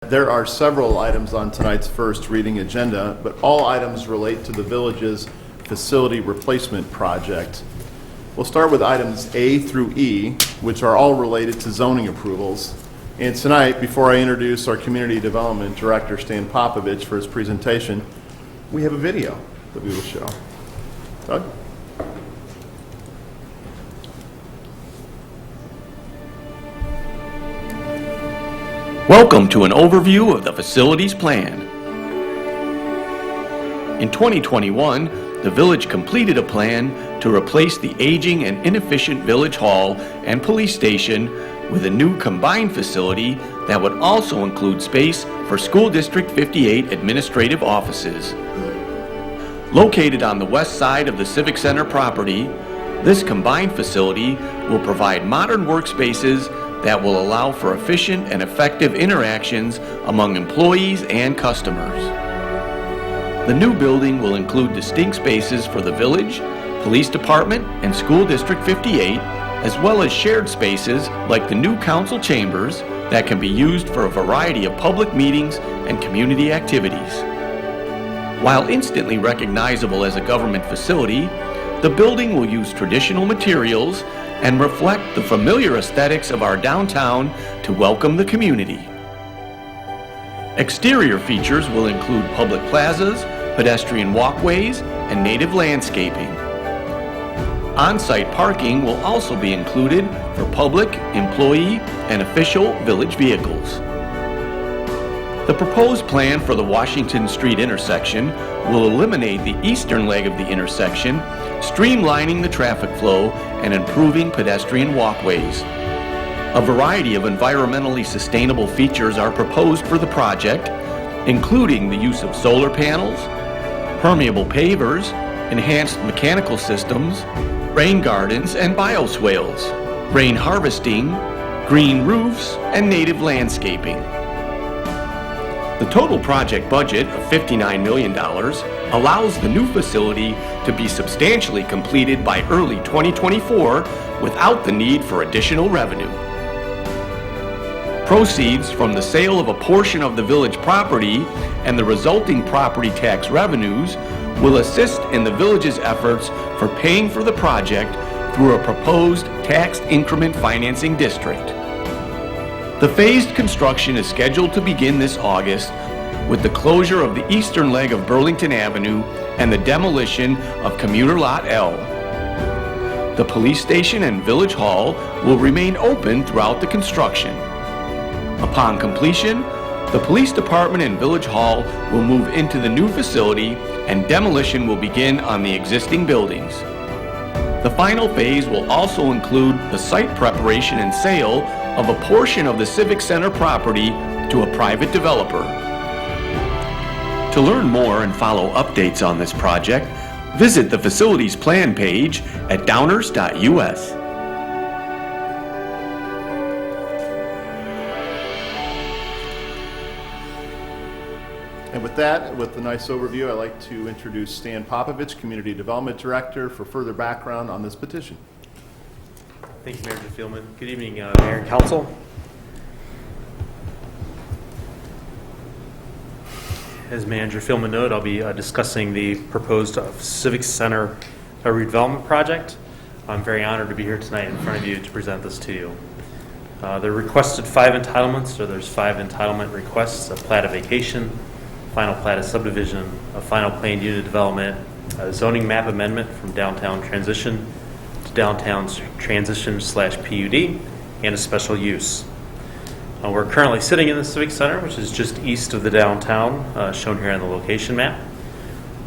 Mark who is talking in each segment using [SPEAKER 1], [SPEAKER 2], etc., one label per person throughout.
[SPEAKER 1] There are several items on tonight's first reading agenda, but all items relate to the village's facility replacement project. We'll start with items A through E, which are all related to zoning approvals. And tonight, before I introduce our Community Development Director, Stan Popovich, for his presentation, we have a video that we will show. Doug?
[SPEAKER 2] Welcome to an overview of the facilities plan. In 2021, the village completed a plan to replace the aging and inefficient village hall and police station with a new combined facility that would also include space for School District 58 administrative offices. Located on the west side of the Civic Center property, this combined facility will provide modern workspaces that will allow for efficient and effective interactions among employees and customers. The new building will include distinct spaces for the village, police department, and School District 58, as well as shared spaces like the new council chambers that can be used for a variety of public meetings and community activities. While instantly recognizable as a government facility, the building will use traditional materials and reflect the familiar aesthetics of our downtown to welcome the community. Exterior features will include public plazas, pedestrian walkways, and native landscaping. On-site parking will also be included for public, employee, and official village vehicles. The proposed plan for the Washington Street intersection will eliminate the eastern leg of the intersection, streamlining the traffic flow and improving pedestrian walkways. A variety of environmentally sustainable features are proposed for the project, including the use of solar panels, permeable pavers, enhanced mechanical systems, rain gardens and bioswales, rain harvesting, green roofs, and native landscaping. The total project budget of $59 million allows the new facility to be substantially completed by early 2024 without the need for additional revenue. Proceeds from the sale of a portion of the village property and the resulting property tax revenues will assist in the village's efforts for paying for the project through a proposed tax increment financing district. The phased construction is scheduled to begin this August with the closure of the eastern leg of Burlington Avenue and the demolition of Commuter Lot L. The police station and village hall will remain open throughout the construction. Upon completion, the police department and village hall will move into the new facility and demolition will begin on the existing buildings. The final phase will also include the site preparation and sale of a portion of the Civic Center property to a private developer. To learn more and follow updates on this project, visit the facilities plan page at downers.us.
[SPEAKER 1] And with that, with the nice overview, I'd like to introduce Stan Popovich, Community Development Director, for further background on this petition.
[SPEAKER 3] Thank you, Manager Fielman. Good evening, Mayor and Council. As Manager Fielman noted, I'll be discussing the proposed Civic Center redevelopment project. I'm very honored to be here tonight in front of you to present this to you. The requested 5 entitlements, so there's 5 entitlement requests: a plat of vacation, final plat of subdivision, a final planned unit development, a zoning map amendment from downtown transition to downtown transition/PUD, and a special use. We're currently sitting in the Civic Center, which is just east of the downtown, shown here on the location map.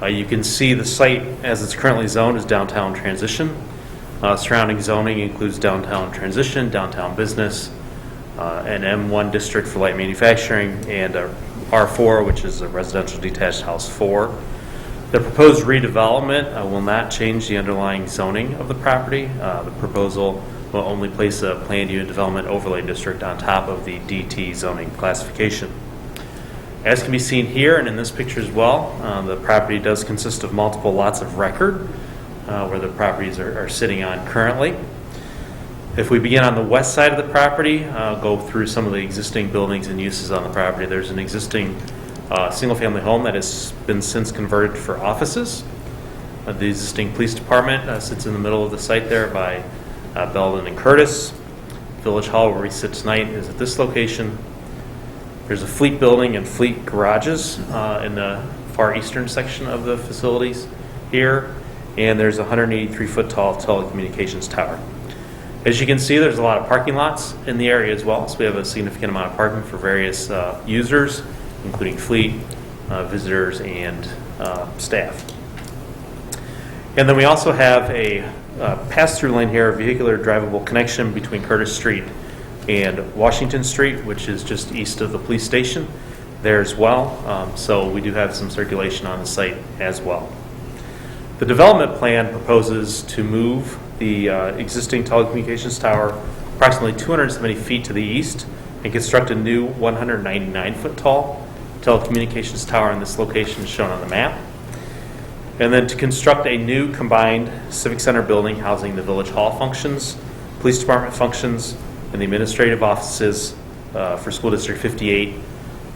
[SPEAKER 3] You can see the site as it's currently zoned as downtown transition. Surrounding zoning includes downtown transition, downtown business, an M1 district for light manufacturing, and a R4, which is a residential detached house 4. The proposed redevelopment will not change the underlying zoning of the property. The proposal will only place a planned unit development overlay district on top of the DT zoning classification. As can be seen here and in this picture as well, the property does consist of multiple lots of record where the properties are sitting on currently. If we begin on the west side of the property, go through some of the existing buildings and uses on the property. There's an existing single-family home that has been since converted for offices. The existing police department sits in the middle of the site there by Belden and Curtis. Village Hall, where we sit tonight, is at this location. There's a fleet building and fleet garages in the far eastern section of the facilities here, and there's a 183-foot tall telecommunications tower. As you can see, there's a lot of parking lots in the area as well, so we have a significant amount of parking for various users, including fleet, visitors, and staff. And then we also have a pass-through lane here, a vehicular drivable connection between Curtis Street and Washington Street, which is just east of the police station there as well. So we do have some circulation on the site as well. The development plan proposes to move the existing telecommunications tower approximately 270 feet to the east and construct a new 199-foot tall telecommunications tower in this location shown on the map. And then to construct a new combined civic center building housing the village hall functions, police department functions, and the administrative offices for School District 58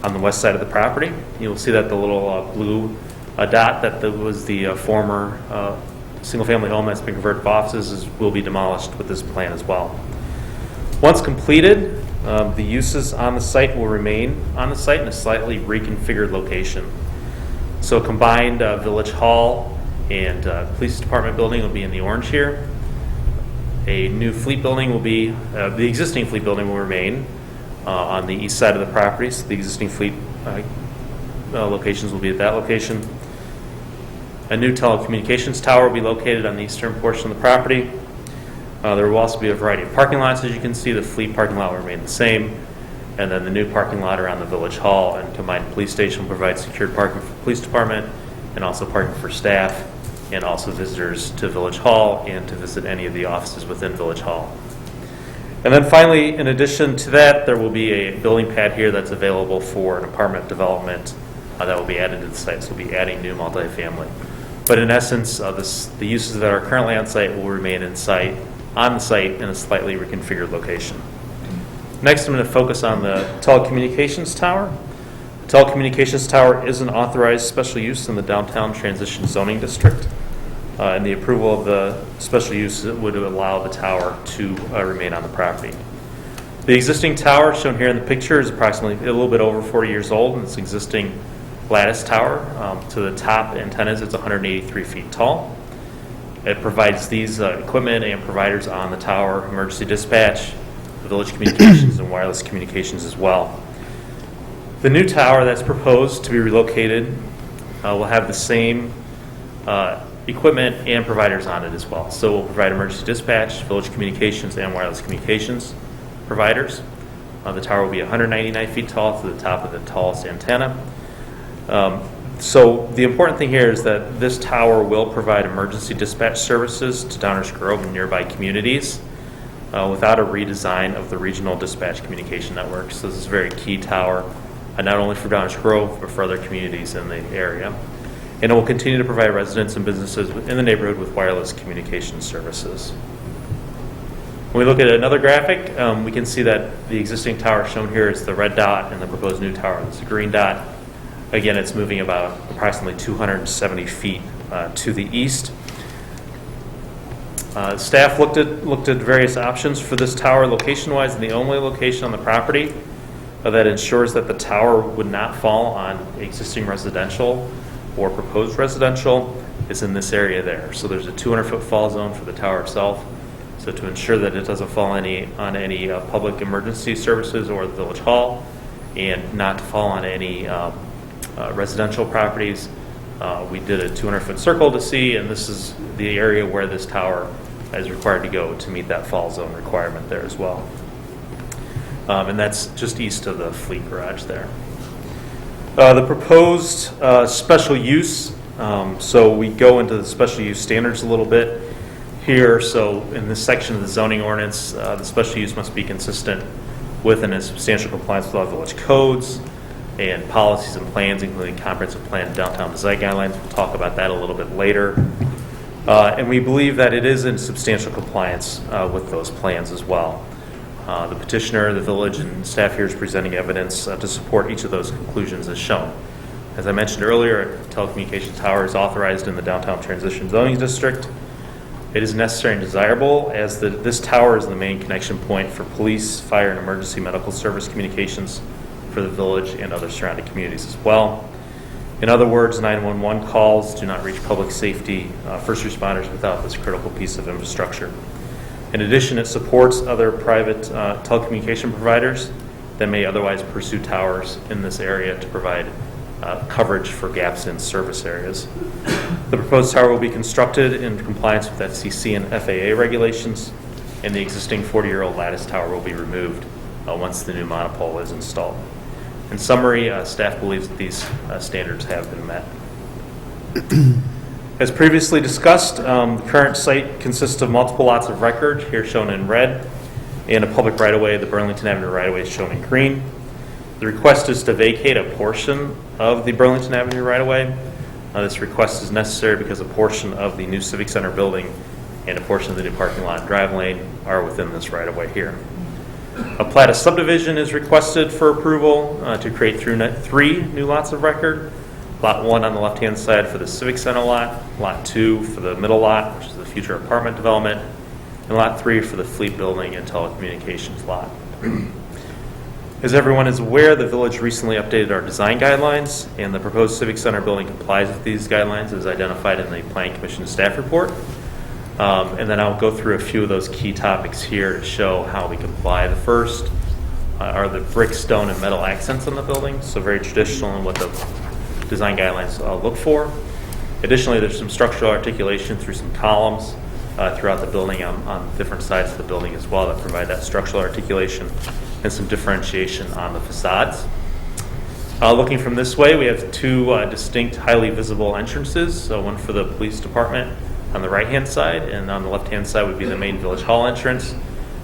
[SPEAKER 3] on the west side of the property. You'll see that the little blue dot that was the former single-family home that's been converted to offices will be demolished with this plan as well. Once completed, the uses on the site will remain on the site in a slightly reconfigured location. So a combined village hall and police department building will be in the orange here. A new fleet building will be, the existing fleet building will remain on the east side of the property. So the existing fleet locations will be at that location. A new telecommunications tower will be located on the eastern portion of the property. There will also be a variety of parking lots. As you can see, the fleet parking lot will remain the same. And then the new parking lot around the village hall and combined police station will provide secured parking for the police department and also parking for staff and also visitors to Village Hall and to visit any of the offices within Village Hall. And then finally, in addition to that, there will be a building pad here that's available for an apartment development that will be added to the site. So we'll be adding new multifamily. But in essence, the uses that are currently on site will remain on the site in a slightly reconfigured location. Next, I'm going to focus on the telecommunications tower. The telecommunications tower is an authorized special use in the downtown transition zoning district. And the approval of the special use would allow the tower to remain on the property. The existing tower shown here in the picture is approximately a little bit over 40 years old, and it's existing lattice tower. To the top antennas, it's 183 feet tall. It provides these equipment and providers on the tower, emergency dispatch, village communications, and wireless communications as well. The new tower that's proposed to be relocated will have the same equipment and providers on it as well. So we'll provide emergency dispatch, village communications, and wireless communications providers. The tower will be 199 feet tall to the top of the tallest antenna. So the important thing here is that this tower will provide emergency dispatch services to Downers Grove and nearby communities without a redesign of the regional dispatch communication network. So this is a very key tower, not only for Downers Grove, but for other communities in the area. And it will continue to provide residents and businesses in the neighborhood with wireless communication services. When we look at another graphic, we can see that the existing tower shown here is the red dot, and the proposed new tower is the green dot. Again, it's moving about approximately 270 feet to the east. Staff looked at various options for this tower location-wise, and the only location on the property that ensures that the tower would not fall on existing residential or proposed residential is in this area there. So there's a 200-foot fall zone for the tower itself. So to ensure that it doesn't fall on any public emergency services or the village hall, and not to fall on any residential properties, we did a 200-foot circle to see, and this is the area where this tower is required to go to meet that fall zone requirement there as well. And that's just east of the fleet garage there. The proposed special use, so we go into the special use standards a little bit here. So in this section of the zoning ordinance, the special use must be consistent with and in substantial compliance with all village codes and policies and plans, including comprehensive plan and downtown design guidelines. We'll talk about that a little bit later. And we believe that it is in substantial compliance with those plans as well. The petitioner, the village, and staff here is presenting evidence to support each of those conclusions as shown. As I mentioned earlier, a telecommunications tower is authorized in the Downtown Transition Zoning District. It is necessary and desirable as this tower is the main connection point for police, fire, and emergency medical service communications for the village and other surrounding communities as well. In other words, 911 calls do not reach public safety first responders without this critical piece of infrastructure. In addition, it supports other private telecommunication providers that may otherwise pursue towers in this area to provide coverage for gaps in service areas. The proposed tower will be constructed in compliance with FCC and FAA regulations, and the existing 40-year-old lattice tower will be removed once the new monopole is installed. In summary, staff believes that these standards have been met. As previously discussed, the current site consists of multiple lots of record, here shown in red, and a public right-of-way, the Burlington Avenue right-of-way is shown in green. The request is to vacate a portion of the Burlington Avenue right-of-way. This request is necessary because a portion of the new Civic Center building and a portion of the new parking lot and drive lane are within this right-of-way here. A plat of subdivision is requested for approval to create three new lots of record. Lot 1 on the left-hand side for the Civic Center lot, Lot 2 for the middle lot, which is the future apartment development, and Lot 3 for the fleet building and telecommunications lot. As everyone is aware, the village recently updated our design guidelines, and the proposed Civic Center building complies with these guidelines as identified in the Planning Commission staff report. And then I'll go through a few of those key topics here to show how we comply. The first are the brick, stone, and metal accents on the building, so very traditional in what the design guidelines look for. Additionally, there's some structural articulation through some columns throughout the building on different sides of the building as well that provide that structural articulation and some differentiation on the facades. Looking from this way, we have two distinct, highly visible entrances. So one for the police department on the right-hand side, and on the left-hand side would be the main Village Hall entrance.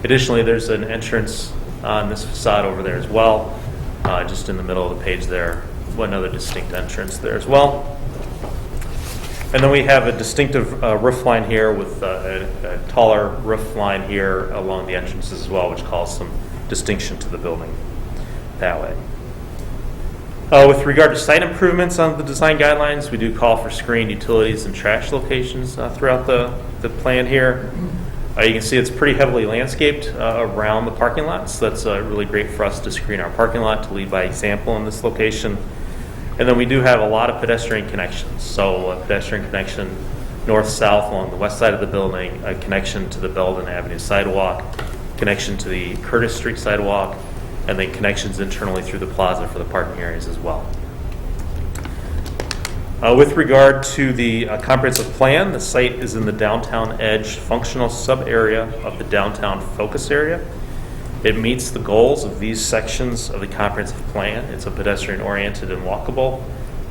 [SPEAKER 3] Additionally, there's an entrance on this facade over there as well, just in the middle of the page there. One other distinct entrance there as well. And then we have a distinctive roof line here with a taller roof line here along the entrances as well, which calls some distinction to the building that way. With regard to site improvements on the design guidelines, we do call for screened utilities and trash locations throughout the plan here. You can see it's pretty heavily landscaped around the parking lot, so that's really great for us to screen our parking lot to lead by example in this location. And then we do have a lot of pedestrian connections. So a pedestrian connection north-south along the west side of the building, a connection to the Belden Avenue sidewalk, connection to the Curtis Street sidewalk, and then connections internally through the plaza for the parking areas as well. With regard to the comprehensive plan, the site is in the downtown edge functional sub-area of the downtown focus area. It meets the goals of these sections of the comprehensive plan. It's a pedestrian-oriented and walkable,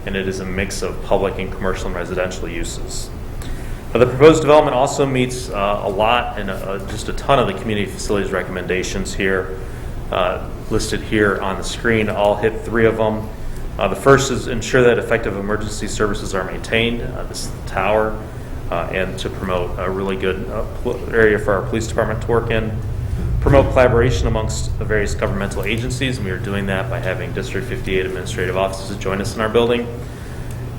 [SPEAKER 3] and it is a mix of public and commercial and residential uses. The proposed development also meets a lot and just a ton of the community facilities recommendations here, listed here on the screen. I'll hit three of them. The first is ensure that effective emergency services are maintained. This is the tower, and to promote a really good area for our police department to work in. Promote collaboration amongst the various governmental agencies, and we are doing that by having District 58 administrative offices join us in our building.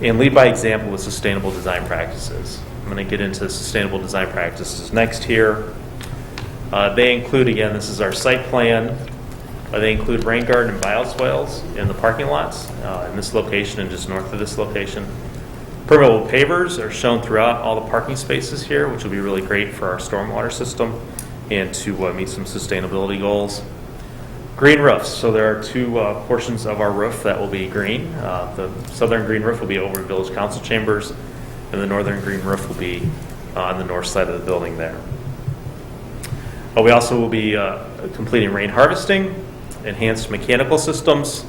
[SPEAKER 3] And lead by example with sustainable design practices. I'm going to get into sustainable design practices next here. They include, again, this is our site plan. They include rain garden and bioswales in the parking lots in this location and just north of this location. Permeable pavers are shown throughout all the parking spaces here, which will be really great for our stormwater system and to meet some sustainability goals. Green roofs. So there are two portions of our roof that will be green. The southern green roof will be over Village Council chambers, and the northern green roof will be on the north side of the building there. We also will be completing rain harvesting, enhanced mechanical systems,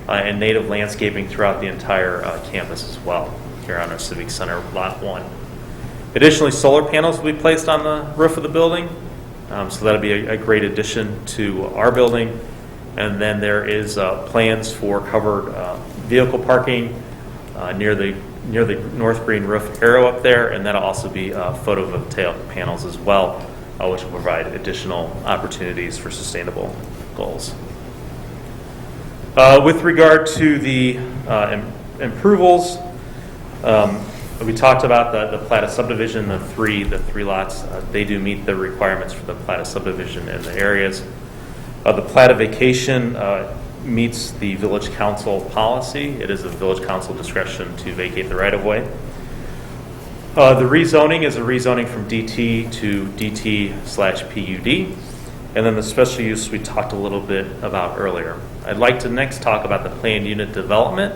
[SPEAKER 3] and native landscaping throughout the entire campus as well, here on our Civic Center Lot 1. Additionally, solar panels will be placed on the roof of the building, so that'll be a great addition to our building. And then there is plans for covered vehicle parking near the near the North Green roof arrow up there, and that'll also be photovoltaic panels as well, which will provide additional opportunities for sustainable goals. With regard to the improvals, we talked about the plat of subdivision, the three lots. They do meet the requirements for the plat of subdivision in the areas. The plat of vacation meets the village council policy. It is a village council discretion to vacate the right-of-way. The rezoning is a rezoning from DT to DT/PUD. And then the special use we talked a little bit about earlier. I'd like to next talk about the planned unit development.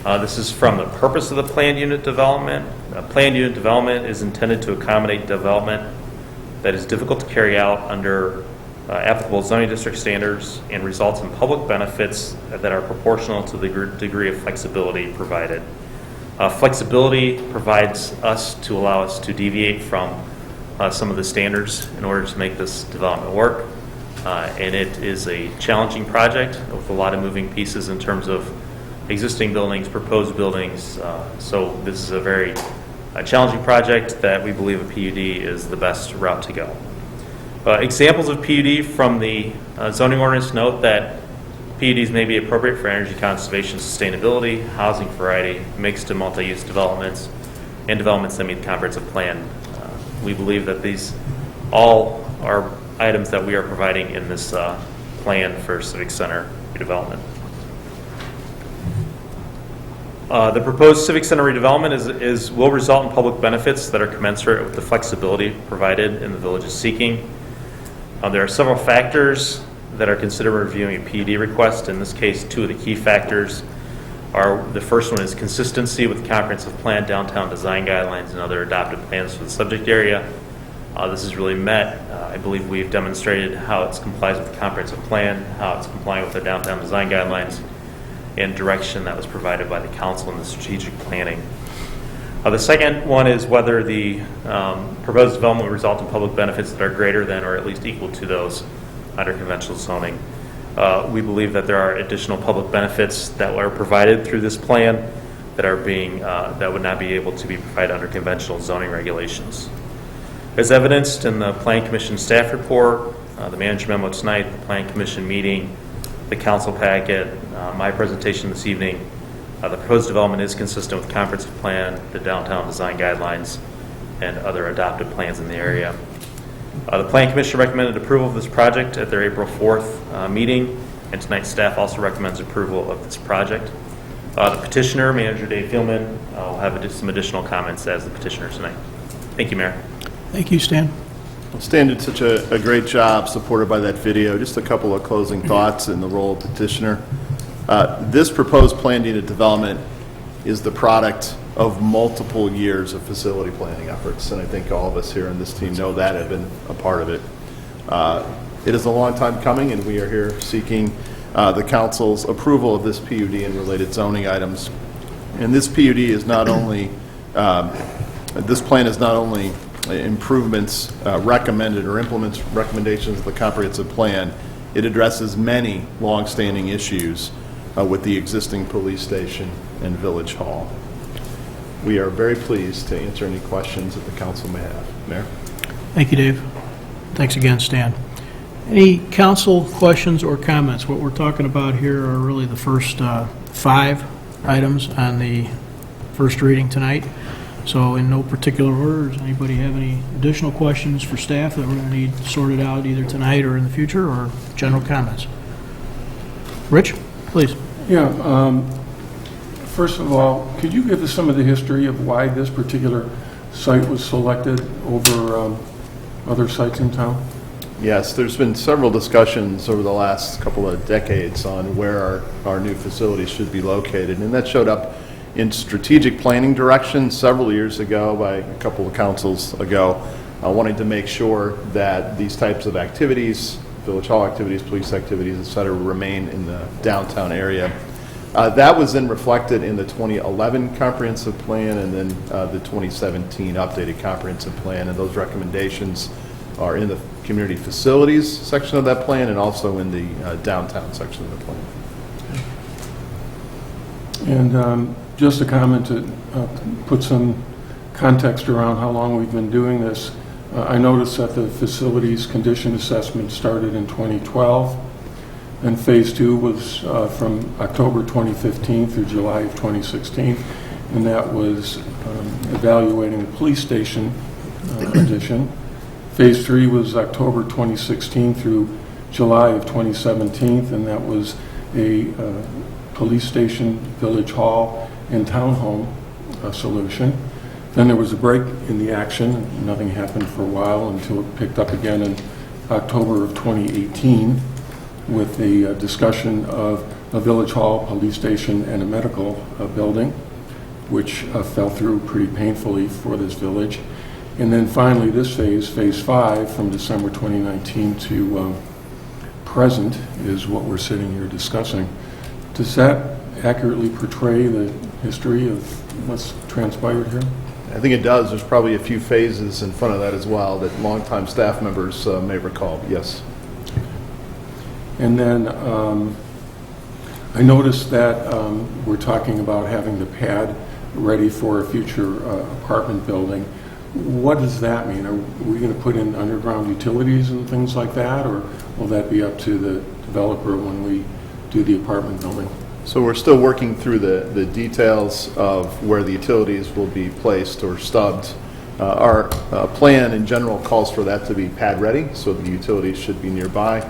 [SPEAKER 3] This is from the purpose of the planned unit development. Planned unit development is intended to accommodate development that is difficult to carry out under applicable zoning district standards and results in public benefits that are proportional to the degree of flexibility provided. Flexibility provides us to allow us to deviate from some of the standards in order to make this development work. And it is a challenging project with a lot of moving pieces in terms of existing buildings, proposed buildings. So this is a very challenging project that we believe a PUD is the best route to go. Examples of PUD from the zoning ordinance note that PUDs may be appropriate for energy conservation, sustainability, housing variety, mixed and multi-use developments, and developments that meet the comprehensive plan. We believe that these all are items that we are providing in this plan for Civic Center redevelopment. The proposed Civic Center redevelopment will result in public benefits that are commensurate with the flexibility provided in the village is seeking. There are several factors that are considered when reviewing a PUD request. In this case, two of the key factors are, the first one is consistency with the comprehensive plan, downtown design guidelines, and other adopted plans for the subject area. This is really met. I believe we've demonstrated how it complies with the comprehensive plan, how it's compliant with the downtown design guidelines, and direction that was provided by the council in the strategic planning. The second one is whether the proposed development will result in public benefits that are greater than or at least equal to those under conventional zoning. We believe that there are additional public benefits that are provided through this plan that are that would not be able to be provided under conventional zoning regulations. As evidenced in the Plan Commission staff report, the manager memo tonight, the Plan Commission meeting, the council packet, my presentation this evening, the proposed development is consistent with the comprehensive plan, the downtown design guidelines, and other adopted plans in the area. The Plan Commission recommended approval of this project at their April 4th meeting, and tonight's staff also recommends approval of this project. The petitioner, Manager Dave Fielman, will have some additional comments as the petitioner tonight. Thank you, Mayor.
[SPEAKER 4] Thank you, Stan.
[SPEAKER 1] Well, Stan did such a great job supported by that video. Just a couple of closing thoughts in the role of petitioner. This proposed planned unit development is the product of multiple years of facility planning efforts, and I think all of us here on this team know that, have been a part of it. It is a long time coming, and we are here seeking the council's approval of this PUD and related zoning items. And this PUD is not only, this plan is not only improvements recommended or implements recommendations of the comprehensive plan, it addresses many long-standing issues with the existing police station and village hall. We are very pleased to answer any questions that the council may have. Mayor?
[SPEAKER 4] Thank you, Dave. Thanks again, Stan. Any council questions or comments? What we're talking about here are really the first 5 items on the first reading tonight. So in no particular order, does anybody have any additional questions for staff that we're going to need sorted out either tonight or in the future, or general comments? Rich, please.
[SPEAKER 5] Yeah. First of all, could you give us some of the history of why this particular site was selected over other sites in town?
[SPEAKER 1] Yes, there's been several discussions over the last couple of decades on where our new facilities should be located, and that showed up in strategic planning direction several years ago by a couple of councils ago, wanting to make sure that these types of activities, village hall activities, police activities, et cetera, remain in the downtown area. That was then reflected in the 2011 comprehensive plan and then the 2017 updated comprehensive plan, and those recommendations are in the community facilities section of that plan and also in the downtown section of the plan.
[SPEAKER 5] And Just a comment to put some context around how long we've been doing this. I noticed that the facilities condition assessment started in 2012, and Phase 2 was from October 2015 through July of 2016, and that was evaluating the police station addition. Phase 3 was October 2016 through July of 2017, and that was a police station, village hall, and townhome solution. Then there was a break in the action. Nothing happened for a while until it picked up again in October of 2018 with the discussion of a village hall, police station, and a medical building, which fell through pretty painfully for this village. And then finally, this phase, Phase 5, from December 2019 to present, is what we're sitting here discussing. Does that accurately portray the history of what's transpired here?
[SPEAKER 1] I think it does. There's probably a few phases in front of that as well that longtime staff members may recall. Yes.
[SPEAKER 5] And then I noticed that we're talking about having the pad ready for a future apartment building. What does that mean? Are we going to put in underground utilities and things like that, or will that be up to the developer when we do the apartment building?
[SPEAKER 1] So we're still working through the details of where the utilities will be placed or stubbed. Our plan in general calls for that to be pad ready, so the utilities should be nearby.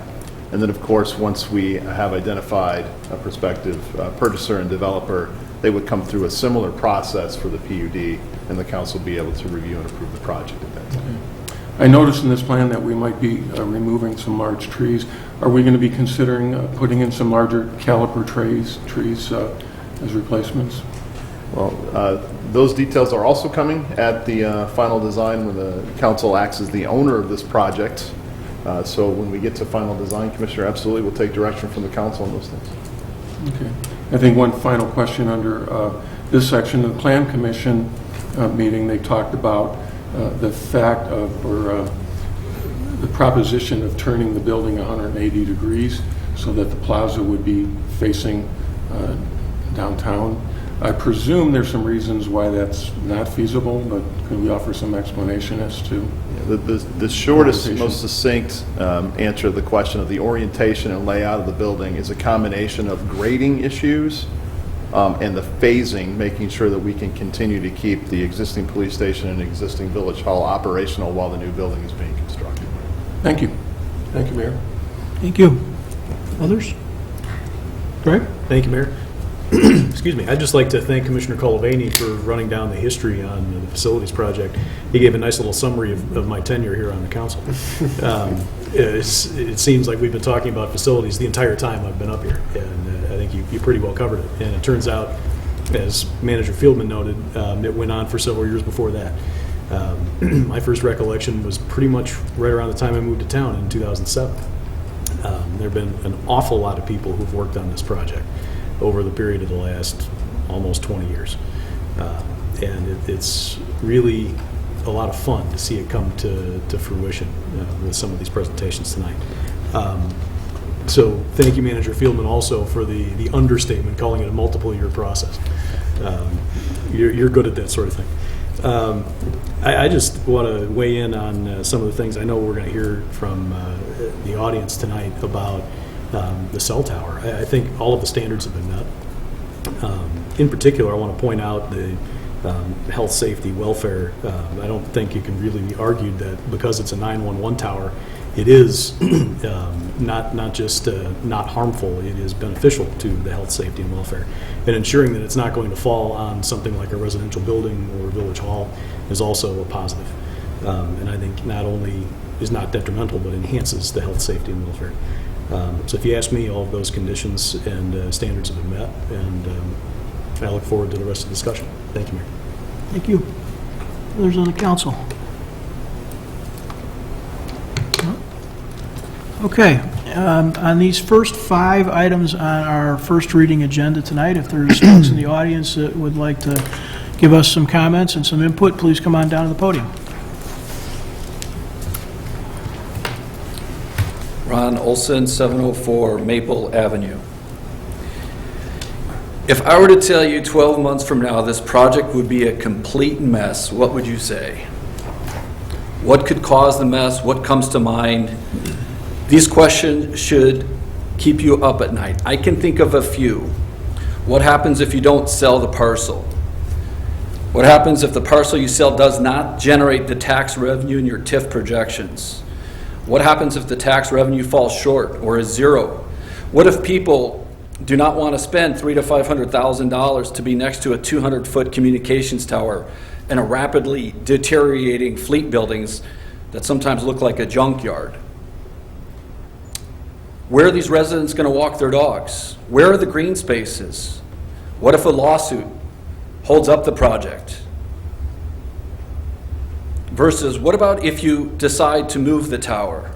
[SPEAKER 1] And then, of course, once we have identified a prospective purchaser and developer, they would come through a similar process for the PUD, and the council will be able to review and approve the project at that time.
[SPEAKER 5] I noticed in this plan that we might be removing some large trees. Are we going to be considering putting in some larger caliper trees as replacements?
[SPEAKER 1] Well, those details are also coming at the final design when the council acts as the owner of this project. So when we get to final design, Commissioner, absolutely, we'll take direction from the council on those things.
[SPEAKER 5] Okay. I think one final question under this section, the Plan Commission meeting, they talked about the fact of, or the proposition of turning the building 180 degrees so that the plaza would be facing downtown. I presume there's some reasons why that's not feasible, but could we offer some explanation as to?
[SPEAKER 1] The shortest, most succinct answer to the question of the orientation and layout of the building is a combination of grading issues and the phasing, making sure that we can continue to keep the existing police station and existing village hall operational while the new building is being constructed.
[SPEAKER 5] Thank you. Thank you, Mayor.
[SPEAKER 4] Thank you. Others? Greg?
[SPEAKER 6] Thank you, Mayor. Excuse me. I'd just like to thank Commissioner Colavani for running down the history on the facilities project. He gave a nice little summary of my tenure here on the council. It seems like we've been talking about facilities the entire time I've been up here, and I think you pretty well covered it. And it turns out, as Manager Fieldman noted, it went on for several years before that. My first recollection was pretty much right around the time I moved to town in 2007. There have been an awful lot of people who've worked on this project over the period of the last almost 20 years. And it's really a lot of fun to see it come to fruition with some of these presentations tonight. So thank you, Manager Fieldman, also for the understatement, calling it a multiple-year process. You're good at that sort of thing. I just want to weigh in on some of the things I know we're going to hear from the audience tonight about the cell tower. I think all of the standards have been met. In particular, I want to point out the health, safety, welfare. I don't think you can really be argued that because it's a 911 tower, it is not just not harmful, it is beneficial to the health, safety, and welfare. And ensuring that it's not going to fall on something like a residential building or a village hall is also a positive. And I think not only is not detrimental, but enhances the health, safety, and welfare. So if you ask me, all of those conditions and standards have been met, and I look forward to the rest of the discussion. Thank you, Mayor.
[SPEAKER 4] Thank you. Others on the council? Okay. On these first 5 items on our first reading agenda tonight, if there's folks in the audience that would like to give us some comments and some input, please come on down to the podium.
[SPEAKER 7] Ron Olson, 704 Maple Avenue. If I were to tell you 12 months from now this project would be a complete mess, what would you say? What could cause the mess? What comes to mind? These questions should keep you up at night. I can think of a few. What happens if you don't sell the parcel? What happens if the parcel you sell does not generate the tax revenue in your TIF projections? What happens if the tax revenue falls short or is zero? What if people do not want to spend $300,000 to $500,000 to be next to a 200-foot communications tower and a rapidly deteriorating fleet buildings that sometimes look like a junkyard? Where are these residents going to walk their dogs? Where are the green spaces? What if a lawsuit holds up the project? Versus, what about if you decide to move the tower?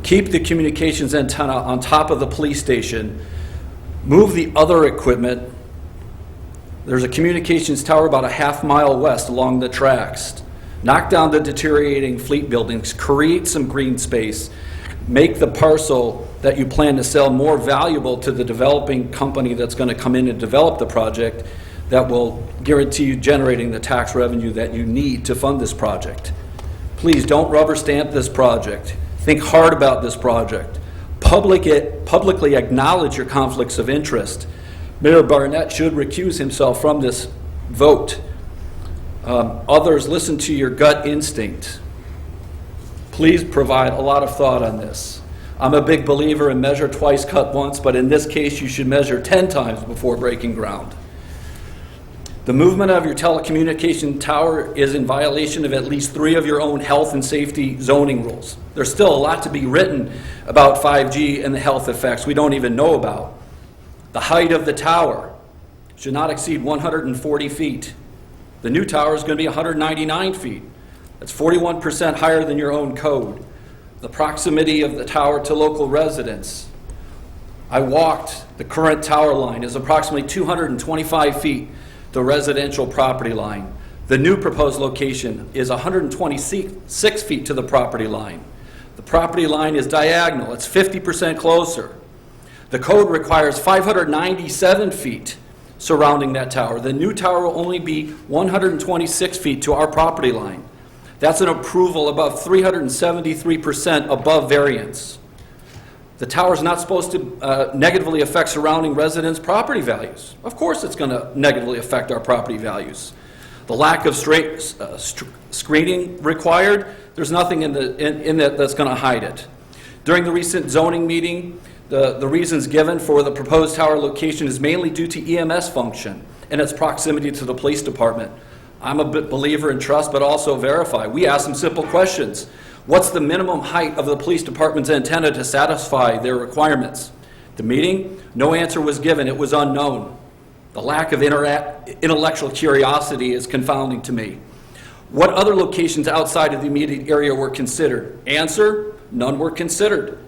[SPEAKER 7] Keep the communications antenna on top of the police station, move the other equipment. There's a communications tower about a half-mile west along the tracks. Knock down the deteriorating fleet buildings, create some green space, make the parcel that you plan to sell more valuable to the developing company that's going to come in and develop the project that will guarantee you generating the tax revenue that you need to fund this project. Please don't rubber stamp this project. Think hard about this project. Publicly acknowledge your conflicts of interest. Mayor Barnett should recuse himself from this vote. Others, listen to your gut instinct. Please provide a lot of thought on this. I'm a big believer in measure twice, cut once, but in this case you should measure 10 times before breaking ground. The movement of your telecommunication tower is in violation of at least 3 of your own health and safety zoning rules. There's still a lot to be written about 5G and the health effects we don't even know about. The height of the tower should not exceed 140 feet. The new tower is going to be 199 feet. That's 41% higher than your own code. The proximity of the tower to local residents. I walked. The current tower line is approximately 225 feet. The residential property line. The new proposed location is 126 feet to the property line. The property line is diagonal. It's 50% closer. The code requires 597 feet surrounding that tower. The new tower will only be 126 feet to our property line. That's an approval above 373% above variance. The tower is not supposed to negatively affect surrounding residents' property values. Of course it's going to negatively affect our property values. The lack of screening required, there's nothing in that that's going to hide it. During the recent zoning meeting, the reasons given for the proposed tower location is mainly due to EMS function and its proximity to the police department. I'm a believer in trust, but also verify. We ask some simple questions. What's the minimum height of the police department's antenna to satisfy their requirements? The meeting, no answer was given. It was unknown. The lack of intellectual curiosity is confounding to me. What other locations outside of the immediate area were considered? Answer, none were considered.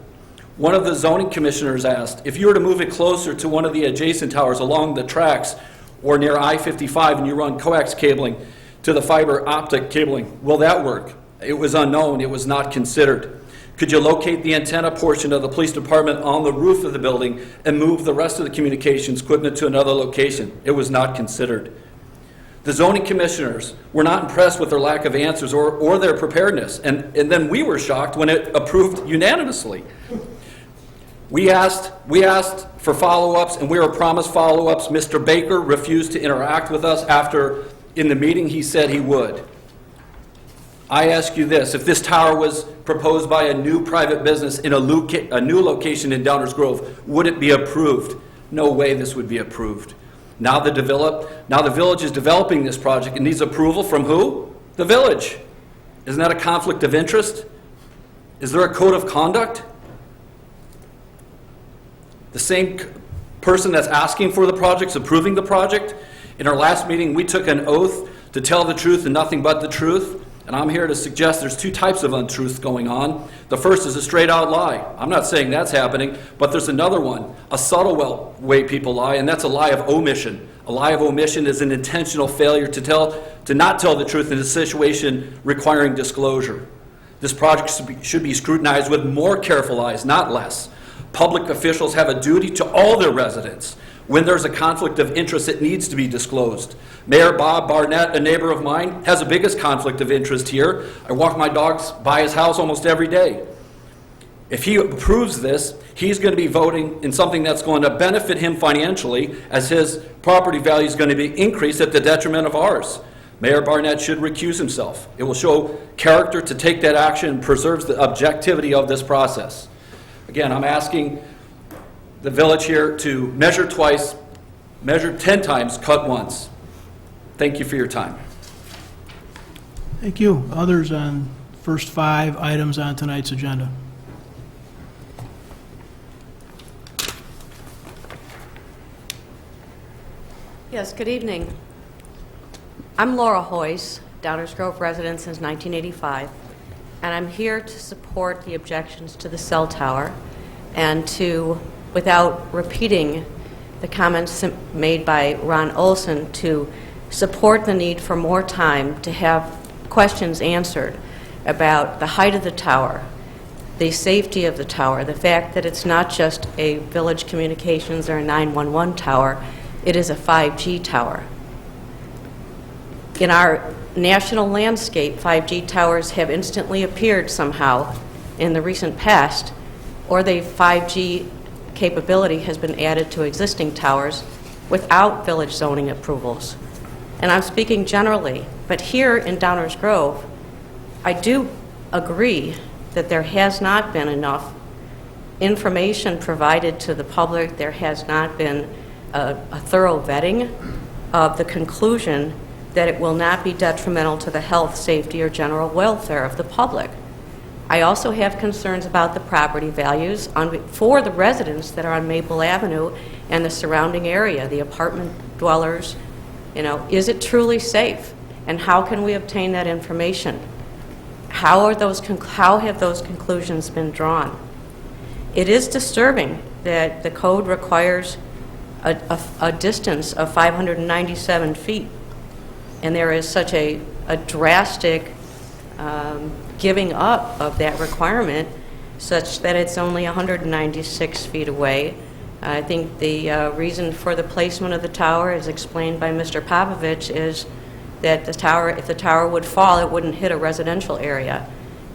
[SPEAKER 7] One of the zoning commissioners asked, if you were to move it closer to one of the adjacent towers along the tracks or near I-55 and you run coax cabling to the fiber optic cabling, will that work? It was unknown. It was not considered. Could you locate the antenna portion of the police department on the roof of the building and move the rest of the communications equipment to another location? It was not considered. The zoning commissioners were not impressed with their lack of answers or their preparedness, and then we were shocked when it approved unanimously. We asked for follow-ups, and we were promised follow-ups. Mr. Baker refused to interact with us after, in the meeting, he said he would. I ask you this, if this tower was proposed by a new private business in a new location in Downers Grove, would it be approved? No way this would be approved. Now the village is developing this project. It needs approval from who? The village. Isn't that a conflict of interest? Is there a code of conduct? The same person that's asking for the project is approving the project. In our last meeting, we took an oath to tell the truth and nothing but the truth. And I'm here to suggest there's 2 types of untruth going on. The first is a straight out lie. I'm not saying that's happening, but there's another one, a subtle way people lie, and that's a lie of omission. A lie of omission is an intentional failure to not tell the truth in a situation requiring disclosure. This project should be scrutinized with more careful eyes, not less. Public officials have a duty to all their residents. When there's a conflict of interest, it needs to be disclosed. Mayor Bob Barnett, a neighbor of mine, has the biggest conflict of interest here. I walk my dogs by his house almost every day. If he approves this, he's going to be voting in something that's going to benefit him financially, as his property value is going to be increased at the detriment of ours. Mayor Barnett should recuse himself. It will show character to take that action and preserves the objectivity of this process. Again, I'm asking the village here to measure twice, measure 10 times, cut once. Thank you for your time.
[SPEAKER 4] Thank you. Others on first 5 items on tonight's agenda?
[SPEAKER 8] Yes, good evening. I'm Laura Hoyce, Downers Grove resident since 1985, and I'm here to support the objections to the cell tower and to, without repeating the comments made by Ron Olson, to support the need for more time to have questions answered about the height of the tower, the safety of the tower, the fact that it's not just a village communications or a 911 tower, it is a 5G tower. In our national landscape, 5G towers have instantly appeared somehow in the recent past, or the 5G capability has been added to existing towers without village zoning approvals. And I'm speaking generally, but here in Downers Grove, I do agree that there has not been enough information provided to the public. There has not been a thorough vetting of the conclusion that it will not be detrimental to the health, safety, or general welfare of the public. I also have concerns about the property values for the residents that are on Maple Avenue and the surrounding area, the apartment dwellers. You know, is it truly safe? And how can we obtain that information? How have those conclusions been drawn? It is disturbing that the code requires a distance of 597 feet, and there is such a drastic giving up of that requirement such that it's only 196 feet away. I think the reason for the placement of the tower, as explained by Mr. Popovich, is that the tower, if the tower would fall, it wouldn't hit a residential area.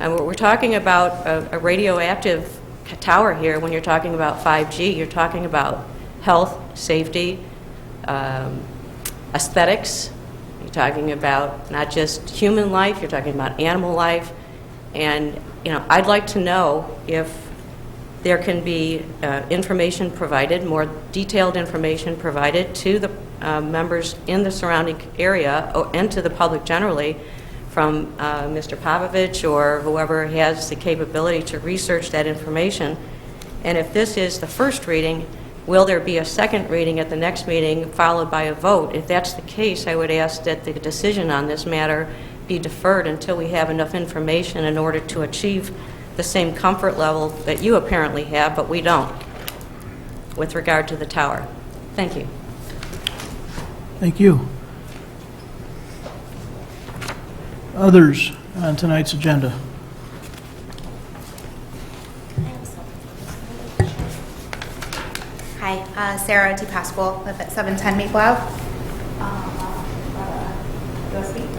[SPEAKER 8] And we're talking about a radioactive tower here. When you're talking about 5G, you're talking about health, safety, aesthetics. You're talking about not just human life, you're talking about animal life. And, you know, I'd like to know if there can be information provided, more detailed information provided to the members in the surrounding area and to the public generally from Mr. Popovich or whoever has the capability to research that information. And if this is the first reading, will there be a second reading at the next meeting followed by a vote? If that's the case, I would ask that the decision on this matter be deferred until we have enough information in order to achieve the same comfort level that you apparently have, but we don't, with regard to the tower. Thank you.
[SPEAKER 4] Thank you. Others on tonight's agenda?
[SPEAKER 9] Hi, Sarah T. Pasquale, live at 710 Maple Ave. USB.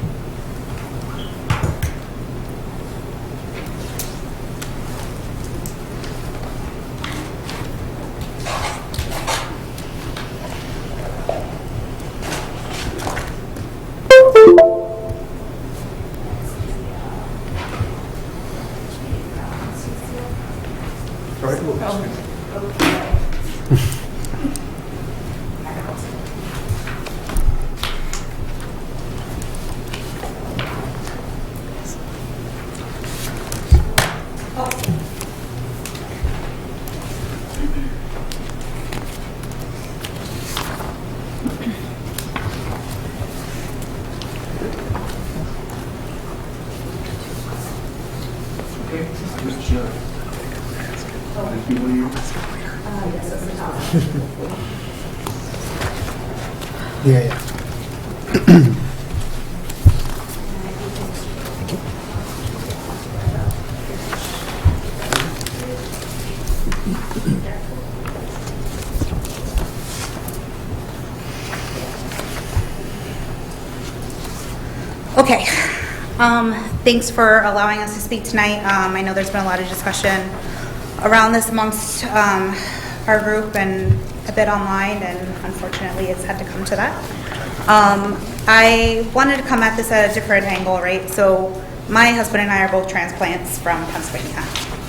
[SPEAKER 9] Okay. Thanks for allowing us to speak tonight. I know there's been a lot of discussion around this amongst our group and a bit online, and unfortunately it's had to come to that. I wanted to come at this at a different angle, right? So my husband and I are both transplants from Pennsylvania.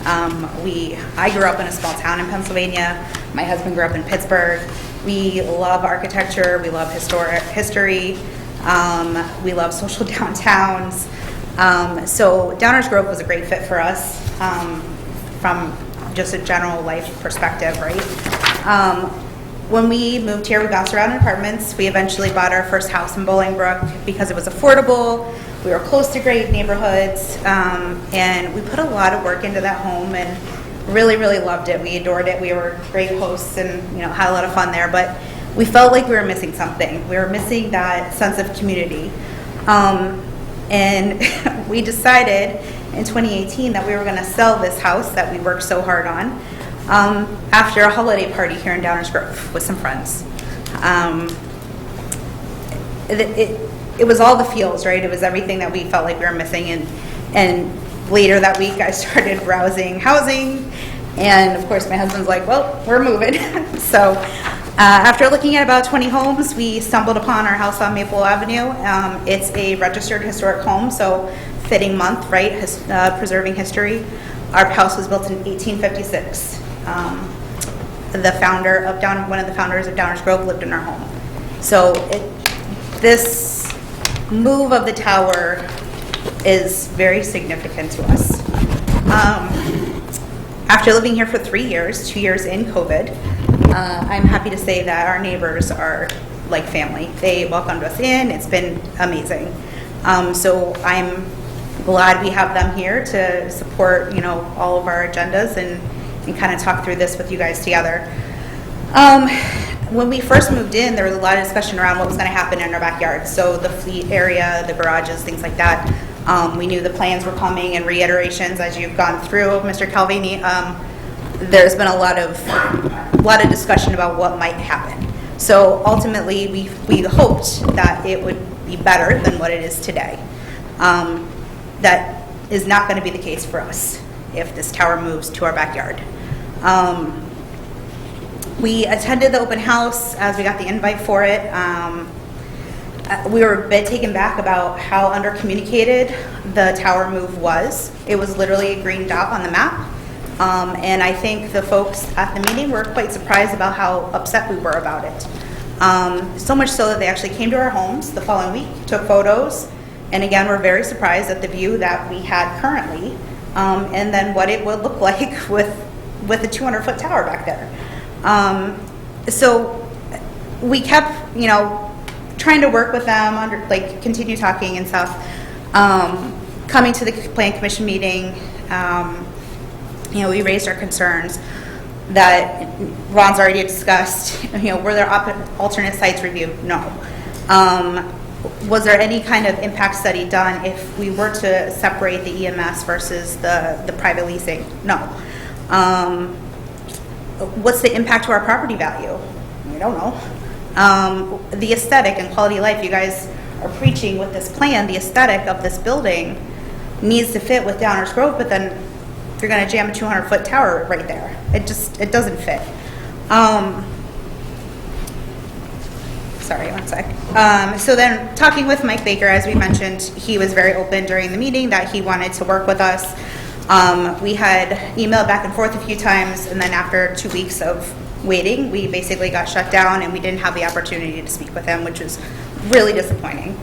[SPEAKER 9] I grew up in a small town in Pennsylvania. My husband grew up in Pittsburgh. We love architecture. We love history. We love social downtowns. So Downers Grove was a great fit for us from just a general life perspective, right? When we moved here, we bounced around in apartments. We eventually bought our first house in Bolingbrook because it was affordable. We were close to great neighborhoods, and we put a lot of work into that home and really, really loved it. We adored it. We were great hosts and had a lot of fun there, but we felt like we were missing something. We were missing that sense of community. And we decided in 2018 that we were going to sell this house that we worked so hard on after a holiday party here in Downers Grove with some friends. It was all the feels, right? It was everything that we felt like we were missing. And later that week, I started browsing housing. And of course, my husband's like, well, we're moving. So after looking at about 20 homes, we stumbled upon our house on Maple Avenue. It's a registered historic home, so fitting month, right? Preserving history. Our house was built in 1856. One of the founders of Downers Grove lived in our home. So this move of the tower is very significant to us. After living here for 3 years, 2 years in COVID, I'm happy to say that our neighbors are like family. They welcomed us in. It's been amazing. So I'm glad we have them here to support, all of our agendas and kind of talk through this with you guys together. When we first moved in, there was a lot of discussion around what was going to happen in our backyard. So the fleet area, the garages, things like that. We knew the plans were coming and reiterations as you've gone through, Mr. Calvini. There's been a lot of discussion about what might happen. So ultimately, we hoped that it would be better than what it is today. That is not going to be the case for us if this tower moves to our backyard. We attended the open house as we got the invite for it. We were a bit taken back about how under-communicated the tower move was. It was literally a green dot on the map. And I think the folks at the meeting were quite surprised about how upset we were about it. So much so that they actually came to our homes the following week, took photos, and again, we're very surprised at the view that we had currently, and then what it would look like with a 200-foot tower back there. So we kept, trying to work with them, continue talking and stuff. Coming to the Plan Commission meeting, we raised our concerns that Ron's already discussed. Were there alternate sites reviewed? No. Was there any kind of impact study done if we were to separate the EMS versus the private leasing? No. What's the impact to our property value? We don't know. The aesthetic and quality of life you guys are preaching with this plan, the aesthetic of this building needs to fit with Downers Grove, but then you're going to jam a 200-foot tower right there. It doesn't fit. Sorry, one sec. So then talking with Mike Baker, as we mentioned, he was very open during the meeting that he wanted to work with us. We had emailed back and forth a few times, and then after 2 weeks of waiting, we basically got shut down and we didn't have the opportunity to speak with him, which was really disappointing.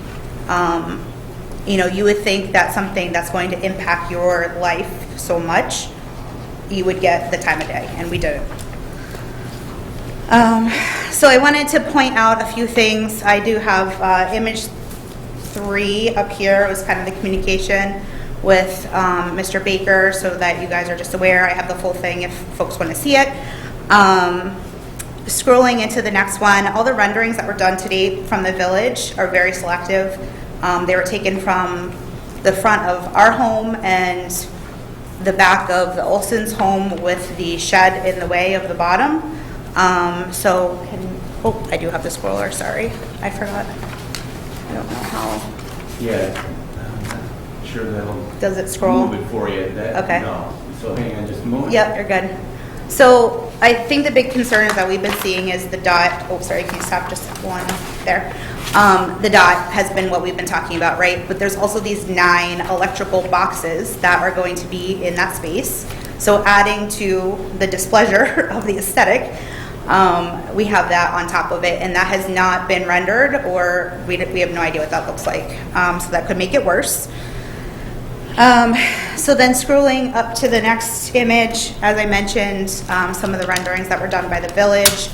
[SPEAKER 9] You would think that something that's going to impact your life so much, you would get the time of day, and we didn't. So I wanted to point out a few things. I do have image 3 up here. It was kind of the communication with Mr. Baker, so that you guys are just aware. I have the full thing if folks want to see it. Scrolling into the next one, all the renderings that were done to date from the village are very selective. They were taken from the front of our home and the back of the Olson's home with the shed in the way of the bottom. I do have the scroller, sorry. I forgot. I don't know how
[SPEAKER 2] Yeah, I'm not sure that'll
[SPEAKER 9] Does it scroll?
[SPEAKER 2] move it for you.
[SPEAKER 9] Okay.
[SPEAKER 2] No. So hang on just a moment.
[SPEAKER 9] Yep, you're good. So I think the big concern is that we've been seeing is the dot, oh, sorry, can you stop just one there? The dot has been what we've been talking about, right? But there's also these 9 electrical boxes that are going to be in that space. So adding to the displeasure of the aesthetic, we have that on top of it, and that has not been rendered, or we have no idea what that looks like. So that could make it worse. So then scrolling up to the next image, as I mentioned, some of the renderings that were done by the village.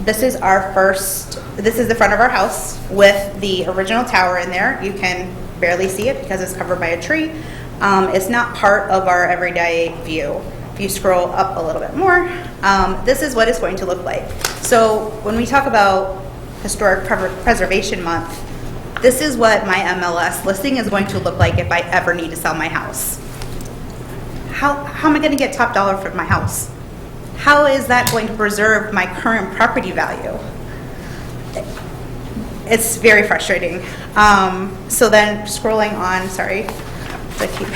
[SPEAKER 9] This is the front of our house with the original tower in there. You can barely see it because it's covered by a tree. It's not part of our everyday view. If you scroll up a little bit more, this is what it's going to look like. So when we talk about Historic Preservation Month, this is what my MLS listing is going to look like if I ever need to sell my house. How am I going to get top dollar for my house? How is that going to preserve my current property value? It's very frustrating. So then scrolling on, sorry, I keep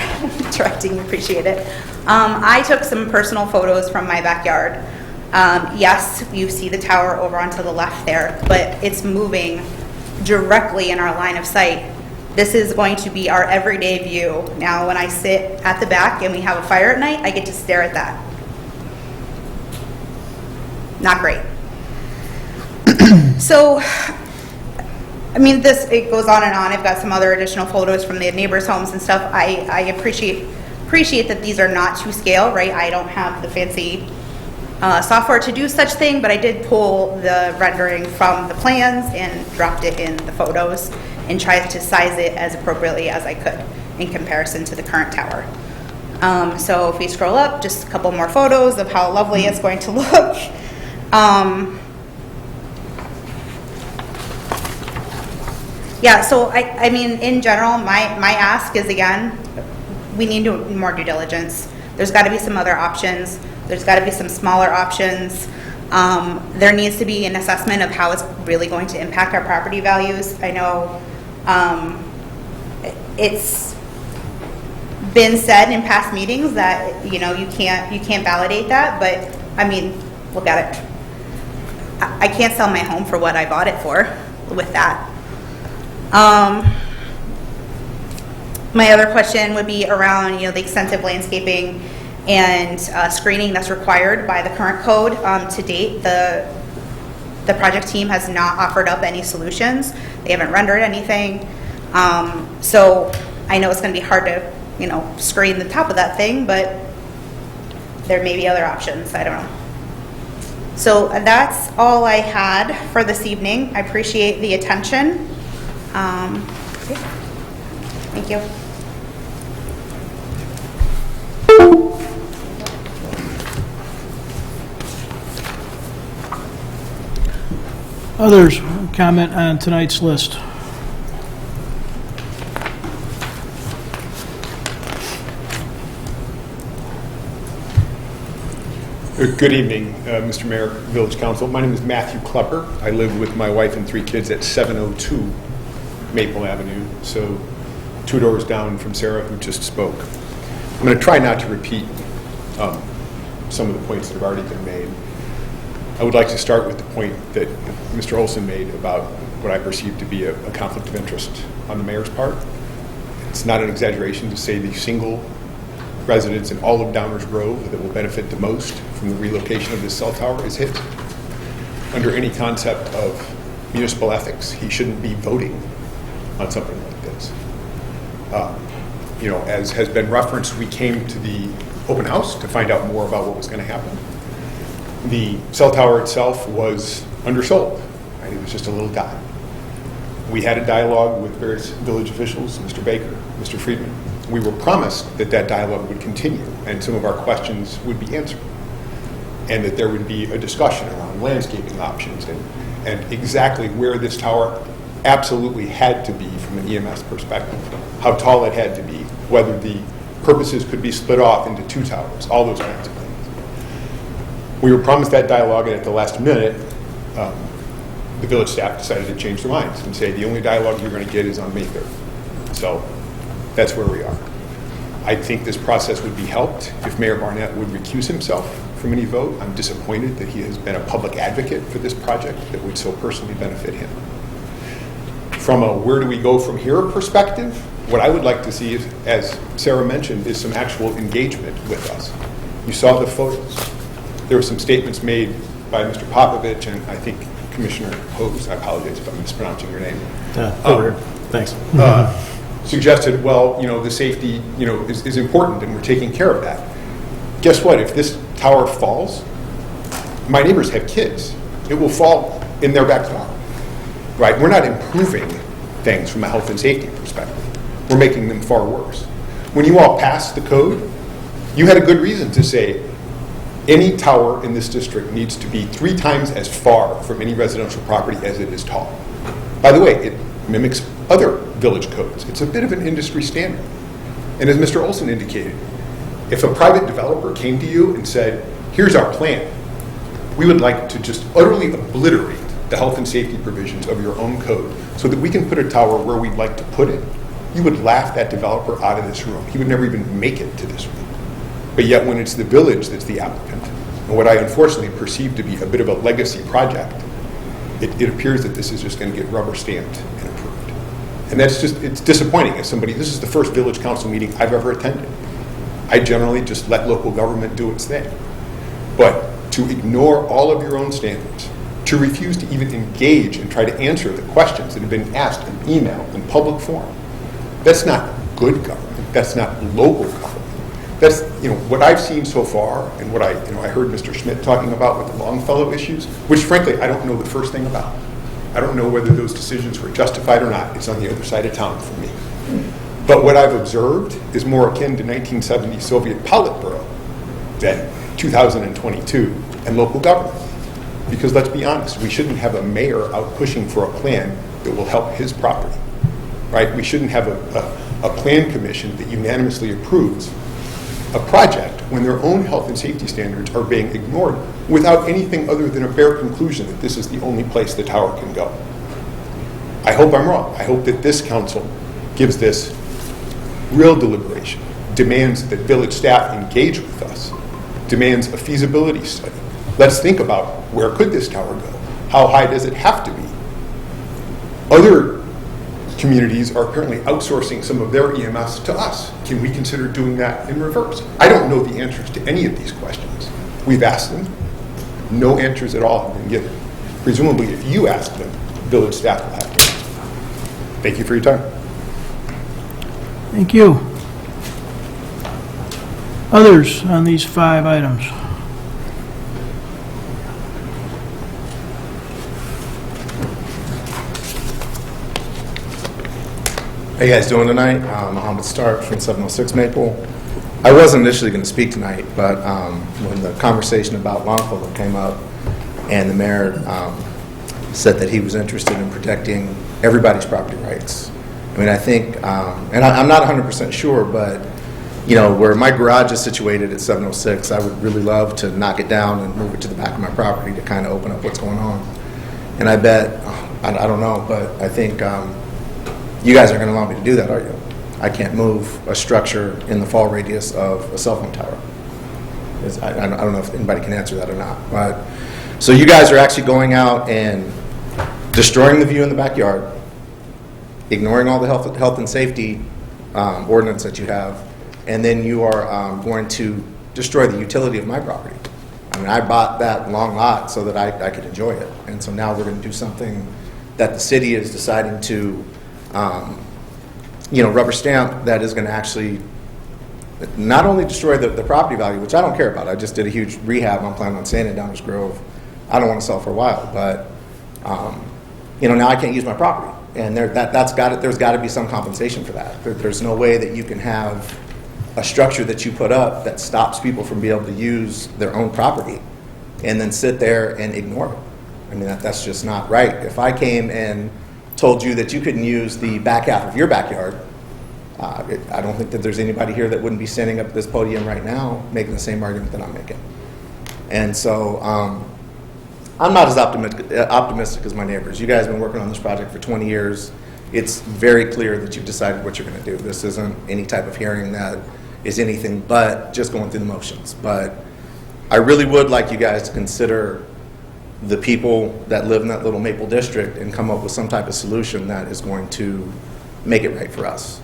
[SPEAKER 9] interrupting, appreciate it. I took some personal photos from my backyard. Yes, you see the tower over onto the left there, but it's moving directly in our line of sight. This is going to be our everyday view. Now, when I sit at the back and we have a fire at night, I get to stare at that. Not great. So, I mean, it goes on and on. I've got some other additional photos from the neighbors' homes and stuff. I appreciate that these are not to scale, right? I don't have the fancy software to do such thing, but I did pull the rendering from the plans and dropped it in the photos and tried to size it as appropriately as I could in comparison to the current tower. So if we scroll up, just a couple more photos of how lovely it's going to look. Yeah, so I mean, in general, my ask is, again, we need more due diligence. There's got to be some other options. There's got to be some smaller options. There needs to be an assessment of how it's really going to impact our property values. I know it's been said in past meetings that, you can't validate that, but I mean, look at it. I can't sell my home for what I bought it for with that. My other question would be around, the extensive landscaping and screening that's required by the current code. To date, the project team has not offered up any solutions. They haven't rendered anything. So I know it's going to be hard to, screen the top of that thing, but there may be other options. I don't know. So that's all I had for this evening. I appreciate the attention. Okay. Thank you.
[SPEAKER 4] Others comment on tonight's list?
[SPEAKER 10] Good evening, Mr. Mayor, Village Council. My name is Matthew Klepper. I live with my wife and 3 kids at 702 Maple Avenue, so 2 doors down from Sarah, who just spoke. I'm going to try not to repeat some of the points that have already been made. I would like to start with the point that Mr. Olson made about what I perceive to be a conflict of interest on the mayor's part. It's not an exaggeration to say the single residence in all of Downers Grove that will benefit the most from the relocation of this cell tower is hit. Under any concept of municipal ethics, he shouldn't be voting on something like this. As has been referenced, we came to the open house to find out more about what was going to happen. The cell tower itself was undersold. Right? It was just a little dot. We had a dialogue with various village officials, Mr. Baker, Mr. Friedman. We were promised that dialogue would continue and some of our questions would be answered, and that there would be a discussion around landscaping options and exactly where this tower absolutely had to be from an EMS perspective, how tall it had to be, whether the purposes could be split off into 2 towers, all those kinds of things. We were promised that dialogue, and at the last minute, the village staff decided to change their minds and say the only dialogue you're going to get is on May 3rd. So that's where we are. I think this process would be helped if Mayor Barnett would recuse himself from any vote. I'm disappointed that he has been a public advocate for this project that would so personally benefit him. From a where do we go from here perspective, what I would like to see, is, as Sarah mentioned, is some actual engagement with us. You saw the photos. There were some statements made by Mr. Popovich and I think Commissioner Hose, I apologize if I'm mispronouncing your name.
[SPEAKER 6] Over here. Thanks.
[SPEAKER 10] Suggested, well, the safety, is important and we're taking care of that. Guess what? If this tower falls, my neighbors have kids. It will fall in their backyard, right? We're not improving things from a health and safety perspective. We're making them far worse. When you all passed the code, you had a good reason to say any tower in this district needs to be 3 times as far from any residential property as it is tall. By the way, it mimics other village codes. It's a bit of an industry standard. And as Mr. Olson indicated, if a private developer came to you and said, here's our plan, we would like to just utterly obliterate the health and safety provisions of your own code so that we can put a tower where we'd like to put it, you would laugh that developer out of this room. He would never even make it to this room. But yet when it's the village that's the applicant, and what I unfortunately perceive to be a bit of a legacy project, it appears that this is just going to get rubber stamped and approved. And that's just, it's disappointing as somebody, this is the first village council meeting I've ever attended. I generally just let local government do its thing. But to ignore all of your own standards, to refuse to even engage and try to answer the questions that have been asked in email, in public forum, that's not good government. That's not local government. That's, what I've seen so far and what I heard Mr. Schmidt talking about with the Longfellow issues, which frankly, I don't know the first thing about. I don't know whether those decisions were justified or not. It's on the other side of town for me. But what I've observed is more akin to 1970 Soviet Politburo than 2022 and local government. Because let's be honest, we shouldn't have a mayor out pushing for a plan that will help his property, right? We shouldn't have a plan commission that unanimously approves a project when their own health and safety standards are being ignored without anything other than a bare conclusion that this is the only place the tower can go. I hope I'm wrong. I hope that this council gives this real deliberation, demands that village staff engage with us, demands a feasibility study. Let's think about where could this tower go? How high does it have to be? Other communities are apparently outsourcing some of their EMS to us. Can we consider doing that in reverse? I don't know the answers to any of these questions. We've asked them. No answers at all have been given. Presumably, if you ask them, village staff will have to answer. Thank you for your time.
[SPEAKER 4] Thank you. Others on these 5 items?
[SPEAKER 11] How you guys doing tonight? Mohammed Stark from 706 Maple. I wasn't initially going to speak tonight, but when the conversation about Longfellow came up and the mayor said that he was interested in protecting everybody's property rights. I mean, I think, and I'm not 100% sure, but where my garage is situated at 706, I would really love to knock it down and move it to the back of my property to kind of open up what's going on. And I bet, I don't know, but I think you guys aren't going to allow me to do that, are you? I can't move a structure in the fall radius of a cell phone tower. I don't know if anybody can answer that or not. But so you guys are actually going out and destroying the view in the backyard, ignoring all the health and safety ordinance that you have, and then you are going to destroy the utility of my property. I mean, I bought that long lot so that I could enjoy it, and so now we're going to do something that the city is deciding to rubber stamp that is going to actually not only destroy the property value, which I don't care about. I just did a huge rehab. I'm planning on staying in Downers Grove. I don't want to sell for a while, but now I can't use my property, and there's got to be some compensation for that. There's no way that you can have a structure that you put up that stops people from being able to use their own property, and then sit there and ignore it. I mean, that's just not right. If I came and told you that you couldn't use the back half of your backyard, I don't think that there's anybody here that wouldn't be standing up at this podium right now making the same argument that I'm making. And so I'm not as optimistic as my neighbors. You guys have been working on this project for 20 years. It's very clear that you've decided what you're going to do. This isn't any type of hearing that is anything but just going through the motions. But I really would like you guys to consider the people that live in that little Maple district and come up with some type of solution that is going to make it right for us.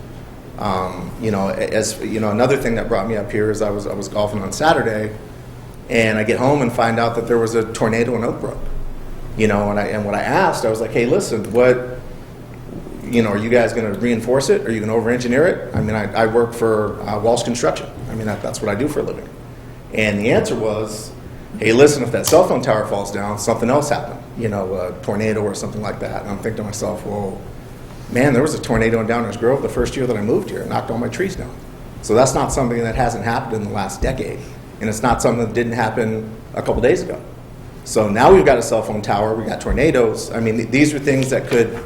[SPEAKER 11] Another thing that brought me up here is I was golfing on Saturday, and I get home and find out that there was a tornado in Oak Brook. And what I asked, I was like, hey, listen, are you guys going to reinforce it? Are you going to over-engineer it? I mean, I work for Walsh Construction. I mean, that's what I do for a living. And the answer was, hey, listen, if that cell phone tower falls down, something else happened, a tornado or something like that. And I'm thinking to myself, well, man, there was a tornado in Downers Grove the first year that I moved here. It knocked all my trees down. So that's not something that hasn't happened in the last decade. And it's not something that didn't happen a couple days ago. So now we've got a cell phone tower, we've got tornadoes. I mean, these are things that could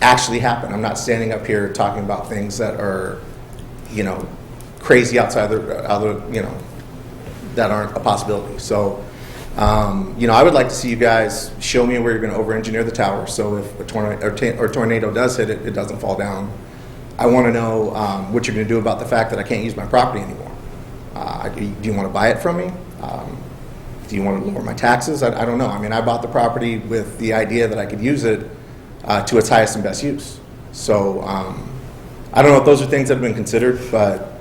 [SPEAKER 11] actually happen. I'm not standing up here talking about things that are, crazy outside that aren't a possibility. So, I would like to see you guys show me where you're going to over-engineer the tower. So if a tornado does hit it, it doesn't fall down. I want to know what you're going to do about the fact that I can't use my property anymore. Do you want to buy it from me? Do you want to lower my taxes? I don't know. I mean, I bought the property with the idea that I could use it to its highest and best use. So I don't know if those are things that have been considered, but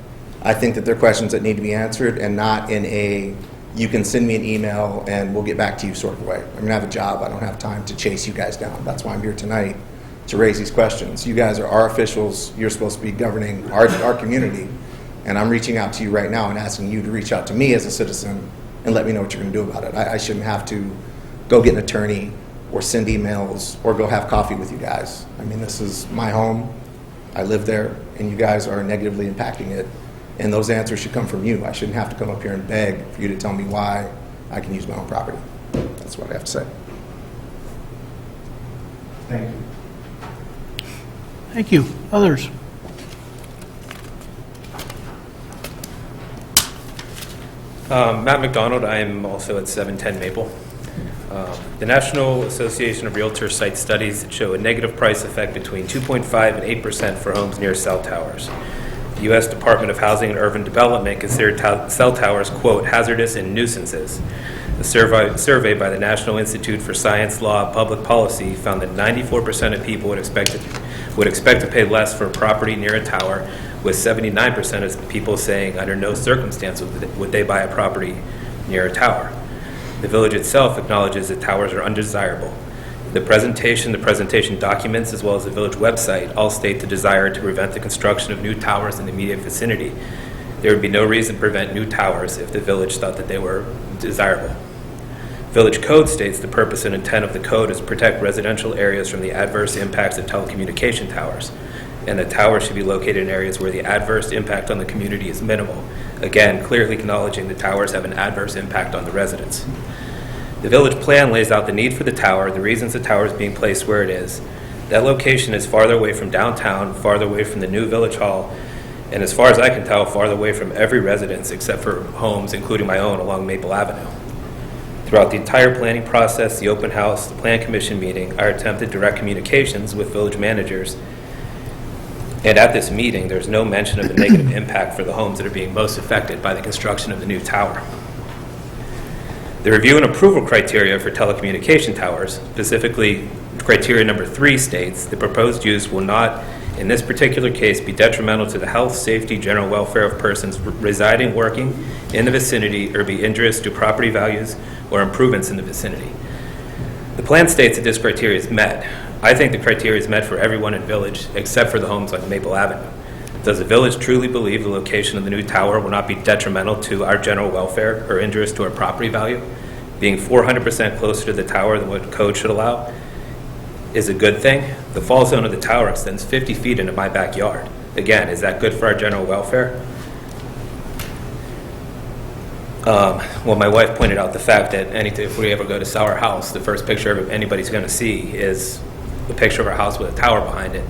[SPEAKER 11] I think that they're questions that need to be answered and not in a you can send me an email and we'll get back to you sort of way. I mean, I have a job. I don't have time to chase you guys down. That's why I'm here tonight, to raise these questions. You guys are our officials. You're supposed to be governing our community. And I'm reaching out to you right now and asking you to reach out to me as a citizen and let me know what you're going to do about it. I shouldn't have to go get an attorney or send emails or go have coffee with you guys. I mean, this is my home. I live there, and you guys are negatively impacting it. And those answers should come from you. I shouldn't have to come up here and beg for you to tell me why I can use my own property. That's what I have to say. Thank you.
[SPEAKER 4] Thank you. Others?
[SPEAKER 12] Matt McDonald. I am also at 710 Maple. The National Association of Realtors cites studies that show a negative price effect between 2.5 and 8% for homes near cell towers. The U.S. Department of Housing and Urban Development considered cell towers, quote, hazardous and nuisances. A survey by the National Institute for Science, Law, and Public Policy found that 94% of people would expect to pay less for a property near a tower, with 79% of people saying under no circumstance would they buy a property near a tower. The village itself acknowledges that towers are undesirable. The presentation documents, as well as the village website, all state the desire to prevent the construction of new towers in the immediate vicinity. There would be no reason to prevent new towers if the village thought that they were desirable. Village code states the purpose and intent of the code is to protect residential areas from the adverse impacts of telecommunication towers, and the towers should be located in areas where the adverse impact on the community is minimal. Again, clearly acknowledging the towers have an adverse impact on the residents. The village plan lays out the need for the tower, the reasons the tower is being placed where it is. That location is farther away from downtown, farther away from the new village hall, and as far as I can tell, farther away from every residence except for homes, including my own, along Maple Avenue. Throughout the entire planning process, the open house, the plan commission meeting, I attempted direct communications with village managers. And at this meeting, there's no mention of the negative impact for the homes that are being most affected by the construction of the new tower. The review and approval criteria for telecommunication towers, specifically criteria number 3, states the proposed use will not, in this particular case, be detrimental to the health, safety, general welfare of persons residing, working in the vicinity, or be injurious to property values or improvements in the vicinity. The plan states that this criteria is met. I think the criteria is met for everyone in village except for the homes on Maple Avenue. Does the village truly believe the location of the new tower will not be detrimental to our general welfare or injurious to our property value? Being 400% closer to the tower than what code should allow is a good thing. The fall zone of the tower extends 50 feet into my backyard. Again, is that good for our general welfare? Well, my wife pointed out the fact that if we ever go to sell our house, the first picture anybody's going to see is a picture of our house with a tower behind it.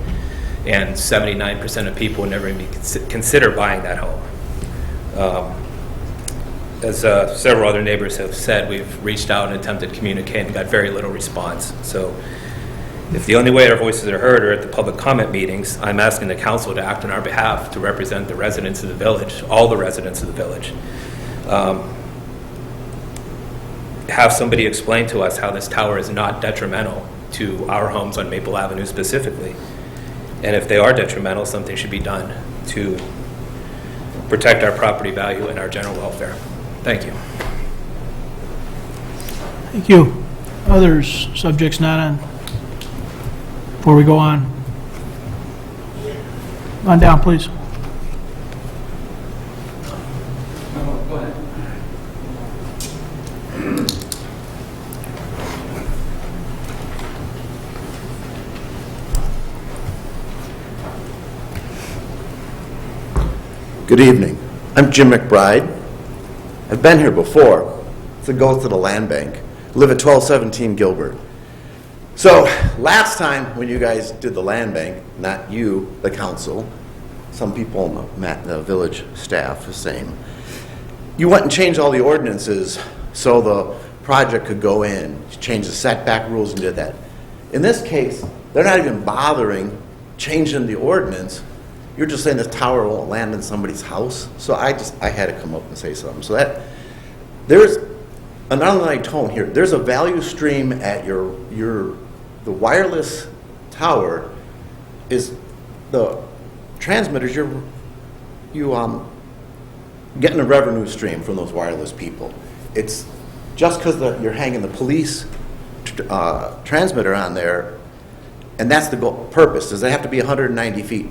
[SPEAKER 12] And 79% of people would never even consider buying that home. as several other neighbors have said, we've reached out and attempted to communicate and got very little response. So if the only way our voices are heard are at the public comment meetings, I'm asking the council to act on our behalf to represent the residents of the village, all the residents of the village. Have somebody explain to us how this tower is not detrimental to our homes on Maple Avenue specifically. And if they are detrimental, something should be done to protect our property value and our general welfare. Thank you.
[SPEAKER 4] Thank you. Others, subjects not on? Before we go on down, please.
[SPEAKER 13] Good evening. I'm Jim McBride. I've been here before. It's a goes to the land bank. I live at 1217 Gilbert. So last time when you guys did the land bank, not you, the council, some people in the village staff, the same, you went and changed all the ordinances so the project could go in, change the setback rules and did that. In this case, they're not even bothering changing the ordinance. You're just saying the tower won't land in somebody's house. So I had to come up and say something. So that there's an underlying tone here. There's a value stream at the wireless tower is the transmitters. You getting a revenue stream from those wireless people. It's just because you're hanging the police transmitter on there, and that's the purpose. Does it have to be 190 feet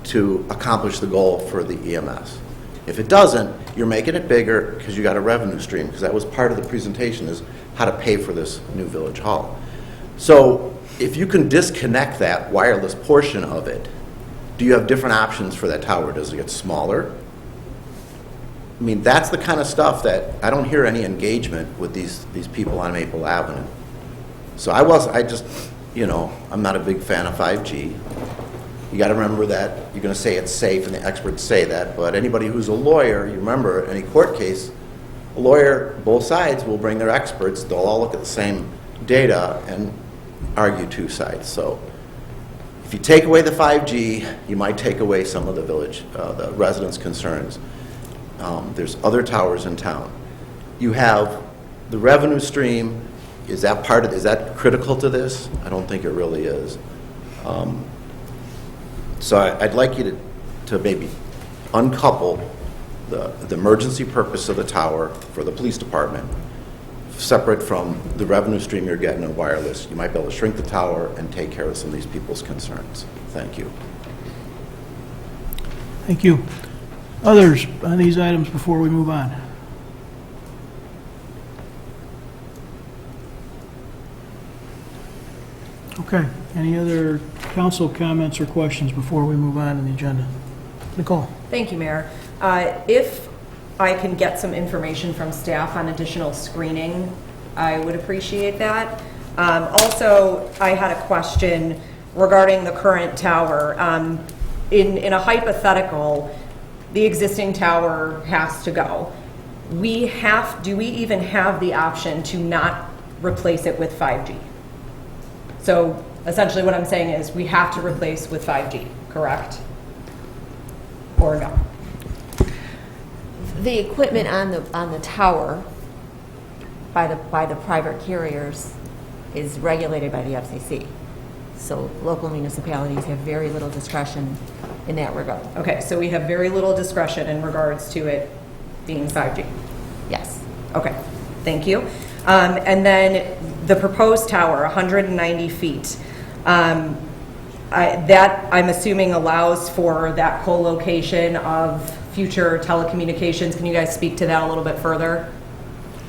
[SPEAKER 13] to accomplish the goal for the EMS? If it doesn't, you're making it bigger because you got a revenue stream, because that was part of the presentation, is how to pay for this new village hall. So if you can disconnect that wireless portion of it, do you have different options for that tower? Does it get smaller? I mean, that's the kind of stuff that I don't hear any engagement with these people on Maple Avenue. So I'm not a big fan of 5G. You got to remember that you're going to say it's safe, and the experts say that, but anybody who's a lawyer, you remember, any court case, a lawyer, both sides will bring their experts, they'll all look at the same data and argue two sides. So if you take away the 5G, you might take away some of the village, the residents' concerns. There's other towers in town. You have the revenue stream. Is that critical to this? I don't think it really is. So I'd like you to maybe uncouple the emergency purpose of the tower for the police department, separate from the revenue stream you're getting in wireless. You might be able to shrink the tower and take care of some of these people's concerns. Thank you.
[SPEAKER 4] Thank you. Others on these items before we move on? Okay. Any other council comments or questions before we move on in the agenda? Nicole.
[SPEAKER 14] Thank you, Mayor. If I can get some information from staff on additional screening, I would appreciate that. Also, I had a question regarding the current tower. In a hypothetical, the existing tower has to go. Do we even have the option to not replace it with 5G? So essentially what I'm saying is we have to replace with 5G, correct? Or no?
[SPEAKER 15] The equipment on the tower by the private carriers is regulated by the FCC. So local municipalities have very little discretion in that regard.
[SPEAKER 14] Okay, so we have very little discretion in regards to it being 5G?
[SPEAKER 15] Yes.
[SPEAKER 14] Okay, thank you. And then the proposed tower, 190 feet, that I'm assuming allows for that co-location of future telecommunications. Can you guys speak to that a little bit further,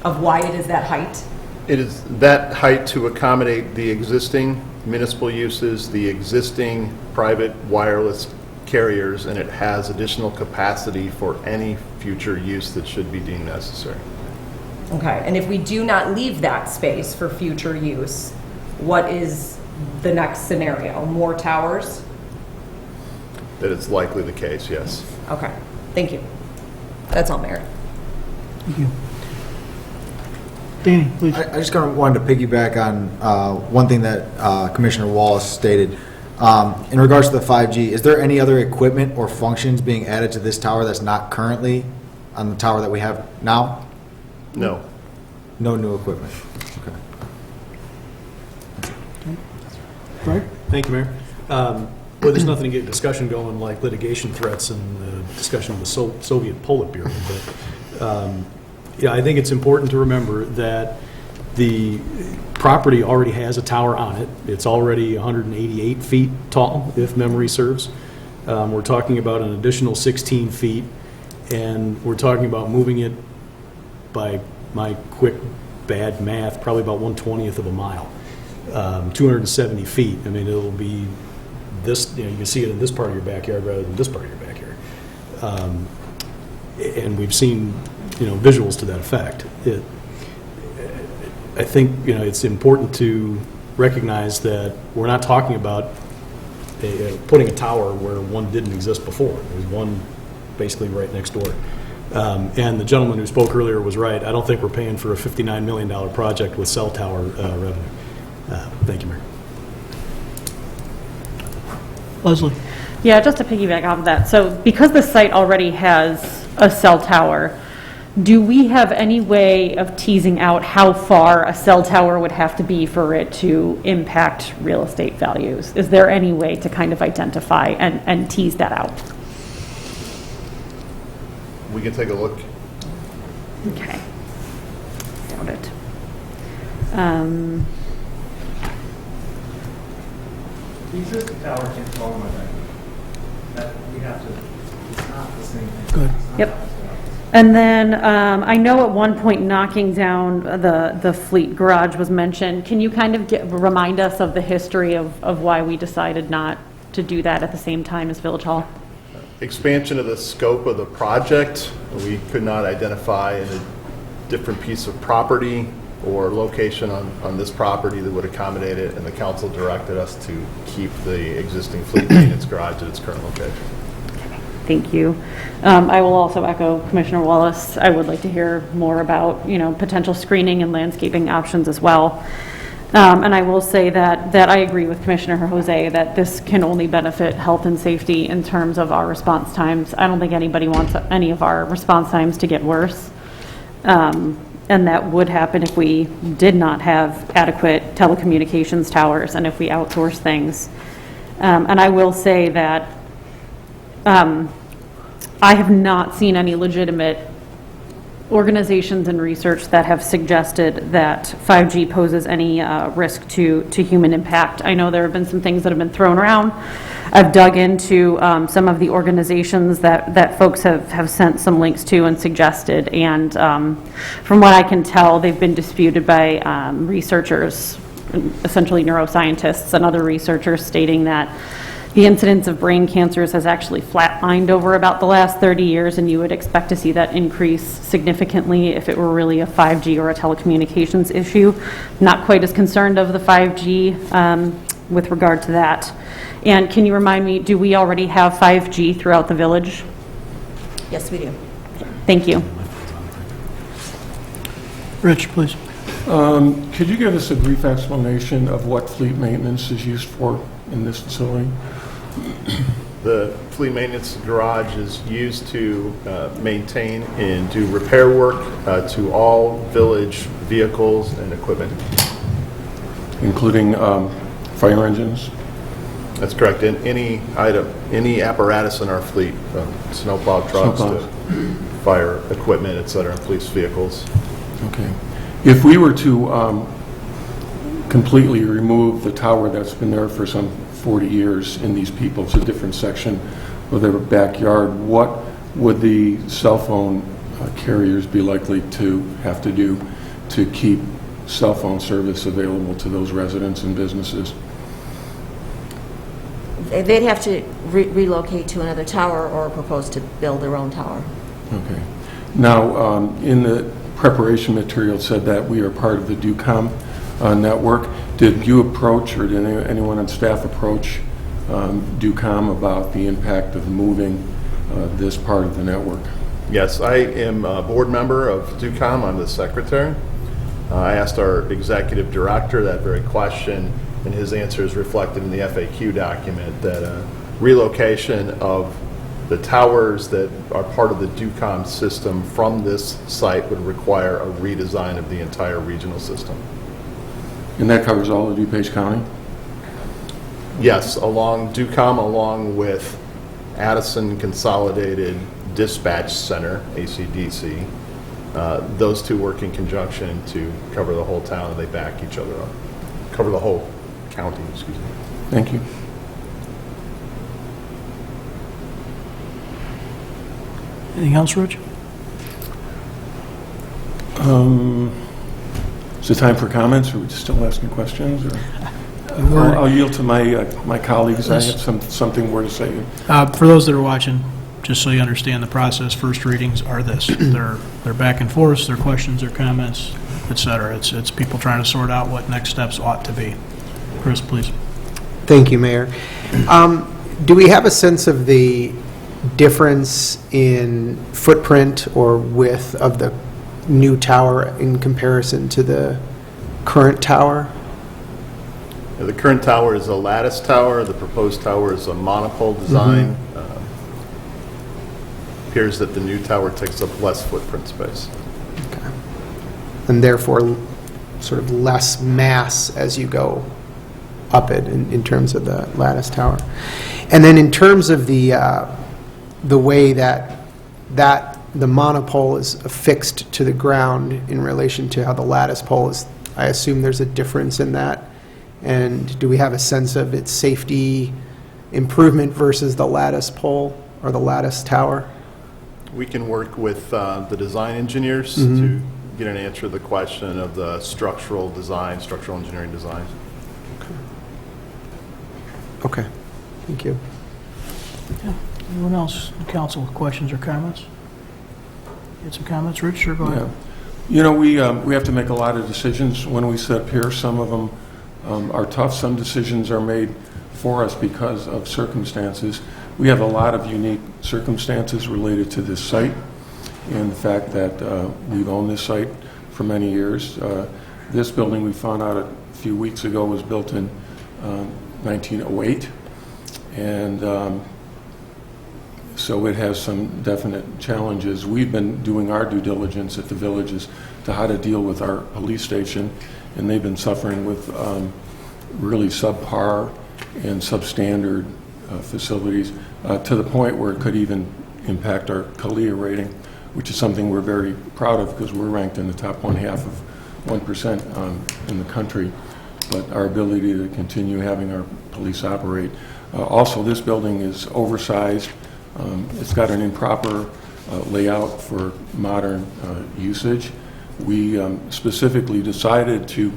[SPEAKER 14] of why it is that height?
[SPEAKER 1] It is that height to accommodate the existing municipal uses, the existing private wireless carriers, and it has additional capacity for any future use that should be deemed necessary.
[SPEAKER 14] Okay, and if we do not leave that space for future use, what is the next scenario? More towers?
[SPEAKER 1] That it's likely the case, yes.
[SPEAKER 14] Okay, thank you. That's all, Mayor.
[SPEAKER 4] Thank you. Danny, please.
[SPEAKER 16] I just wanted to piggyback on one thing that Commissioner Wallace stated. In regards to the 5G, is there any other equipment or functions being added to this tower that's not currently on the tower that we have now?
[SPEAKER 1] No.
[SPEAKER 16] No new equipment? Okay.
[SPEAKER 4] Greg?
[SPEAKER 6] Thank you, Mayor. Well, there's nothing to get discussion going like litigation threats and discussion of the Soviet Politburo. But yeah, I think it's important to remember that the property already has a tower on it. It's already 188 feet tall, if memory serves. We're talking about an additional 16 feet, and we're talking about moving it by my quick, bad math, probably about 1/20th of a mile. 270 feet. I mean, it'll be this, you can see it in this part of your backyard rather than this part of your backyard. And we've seen, visuals to that effect. I think, it's important to recognize that we're not talking about putting a tower where one didn't exist before. There's one basically right next door. And the gentleman who spoke earlier was right. I don't think we're paying for a $59 million project with cell tower revenue. Thank you, Mayor.
[SPEAKER 4] Leslie?
[SPEAKER 17] Yeah, just to piggyback off of that. So because the site already has a cell tower, do we have any way of teasing out how far a cell tower would have to be for it to impact real estate values? Is there any way to kind of identify and tease that out?
[SPEAKER 1] We can take a look.
[SPEAKER 17] Okay. Got it.
[SPEAKER 18] The existing tower can't fall on my back. That we have to, it's not the same thing.
[SPEAKER 4] Good.
[SPEAKER 17] Yep. And then I know at one point knocking down the fleet garage was mentioned. Can you kind of remind us of the history of why we decided not to do that at the same time as Village Hall?
[SPEAKER 1] Expansion of the scope of the project. We could not identify a different piece of property or location on this property that would accommodate it, and the council directed us to keep the existing fleet maintenance garage at its current location.
[SPEAKER 17] Thank you. I will also echo Commissioner Wallace. I would like to hear more about, potential screening and landscaping options as well. And I will say that I agree with Commissioner Jose that this can only benefit health and safety in terms of our response times. I don't think anybody wants any of our response times to get worse. And that would happen if we did not have adequate telecommunications towers and if we outsource things. And I will say that I have not seen any legitimate organizations and research that have suggested that 5G poses any risk to human impact. I know there have been some things that have been thrown around. I've dug into some of the organizations that folks have sent some links to and suggested, and from what I can tell, they've been disputed by researchers, essentially neuroscientists and other researchers, stating that the incidence of brain cancers has actually flatlined over about the last 30 years, and you would expect to see that increase significantly if it were really a 5G or a telecommunications issue. Not quite as concerned of the 5G with regard to that. And can you remind me, do we already have 5G throughout the village?
[SPEAKER 15] Yes, we do.
[SPEAKER 17] Thank you.
[SPEAKER 4] Rich, please.
[SPEAKER 5] Could you give us a brief explanation of what fleet maintenance is used for in this facility?
[SPEAKER 1] The fleet maintenance garage is used to maintain and do repair work to all village vehicles and equipment.
[SPEAKER 5] Including fire engines?
[SPEAKER 1] That's correct. And any item, any apparatus in our fleet, from snowplow trucks to fire equipment, et cetera, police vehicles.
[SPEAKER 5] Okay. If we were to completely remove the tower that's been there for some 40 years in these people's, a different section of their backyard, what would the cell phone carriers be likely to have to do to keep cell phone service available to those residents and businesses?
[SPEAKER 15] They'd have to relocate to another tower or propose to build their own tower.
[SPEAKER 5] Okay. Now, in the preparation material, it said that we are part of the DUCOM network. Did you approach, or did anyone on staff approach DUCOM about the impact of moving this part of the network?
[SPEAKER 1] Yes, I am a board member of DUCOM. I'm the secretary. I asked our executive director that very question, and his answer is reflected in the FAQ document, that relocation of the towers that are part of the DUCOM system from this site would require a redesign of the entire regional system.
[SPEAKER 5] And that covers all of DuPage County?
[SPEAKER 1] Yes, along DUCOM, along with Addison Consolidated Dispatch Center, ACDC. Those two work in conjunction to cover the whole town, and they back each other up. Cover the whole county, excuse me.
[SPEAKER 5] Thank you.
[SPEAKER 4] Anything else, Rich?
[SPEAKER 5] Is it time for comments, or are we just still asking questions? Or? I'll yield to my colleagues. I have something more to say.
[SPEAKER 4] For those that are watching, just so you understand the process, first readings are this. They're back and forth, they're questions, they're comments, et cetera. It's people trying to sort out what next steps ought to be. Chris, please.
[SPEAKER 19] Thank you, Mayor. Do we have a sense of the difference in footprint or width of the new tower in comparison to the current tower?
[SPEAKER 1] The current tower is a lattice tower. The proposed tower is a monopole design. Appears that the new tower takes up less footprint space.
[SPEAKER 19] Okay. And therefore, sort of less mass as you go up it in terms of the lattice tower. And then in terms of the way that the monopole is affixed to the ground in relation to how the lattice pole is, I assume there's a difference in that. And do we have a sense of its safety improvement versus the lattice pole or the lattice tower?
[SPEAKER 1] We can work with the design engineers to get an answer to the question of the structural design, structural engineering design.
[SPEAKER 19] Okay. Thank you.
[SPEAKER 4] Yeah. Anyone else, council, questions or comments? You had some comments, Rich? Sure, go ahead.
[SPEAKER 5] Yeah. You know, we have to make a lot of decisions when we sit up here. Some of them are tough. Some decisions are made for us because of circumstances. We have a lot of unique circumstances related to this site and the fact that we've owned this site for many years. This building, we found out a few weeks ago, was built in 1908, and so it has some definite challenges. We've been doing our due diligence at the villages to how to deal with our police station, and they've been suffering with really subpar and substandard facilities to the point where it could even impact our CALEA rating, which is something we're very proud of because we're ranked in the top 0.5% in the country. But our ability to continue having our police operate. Also, this building is oversized. It's got an improper layout for modern usage. We specifically decided to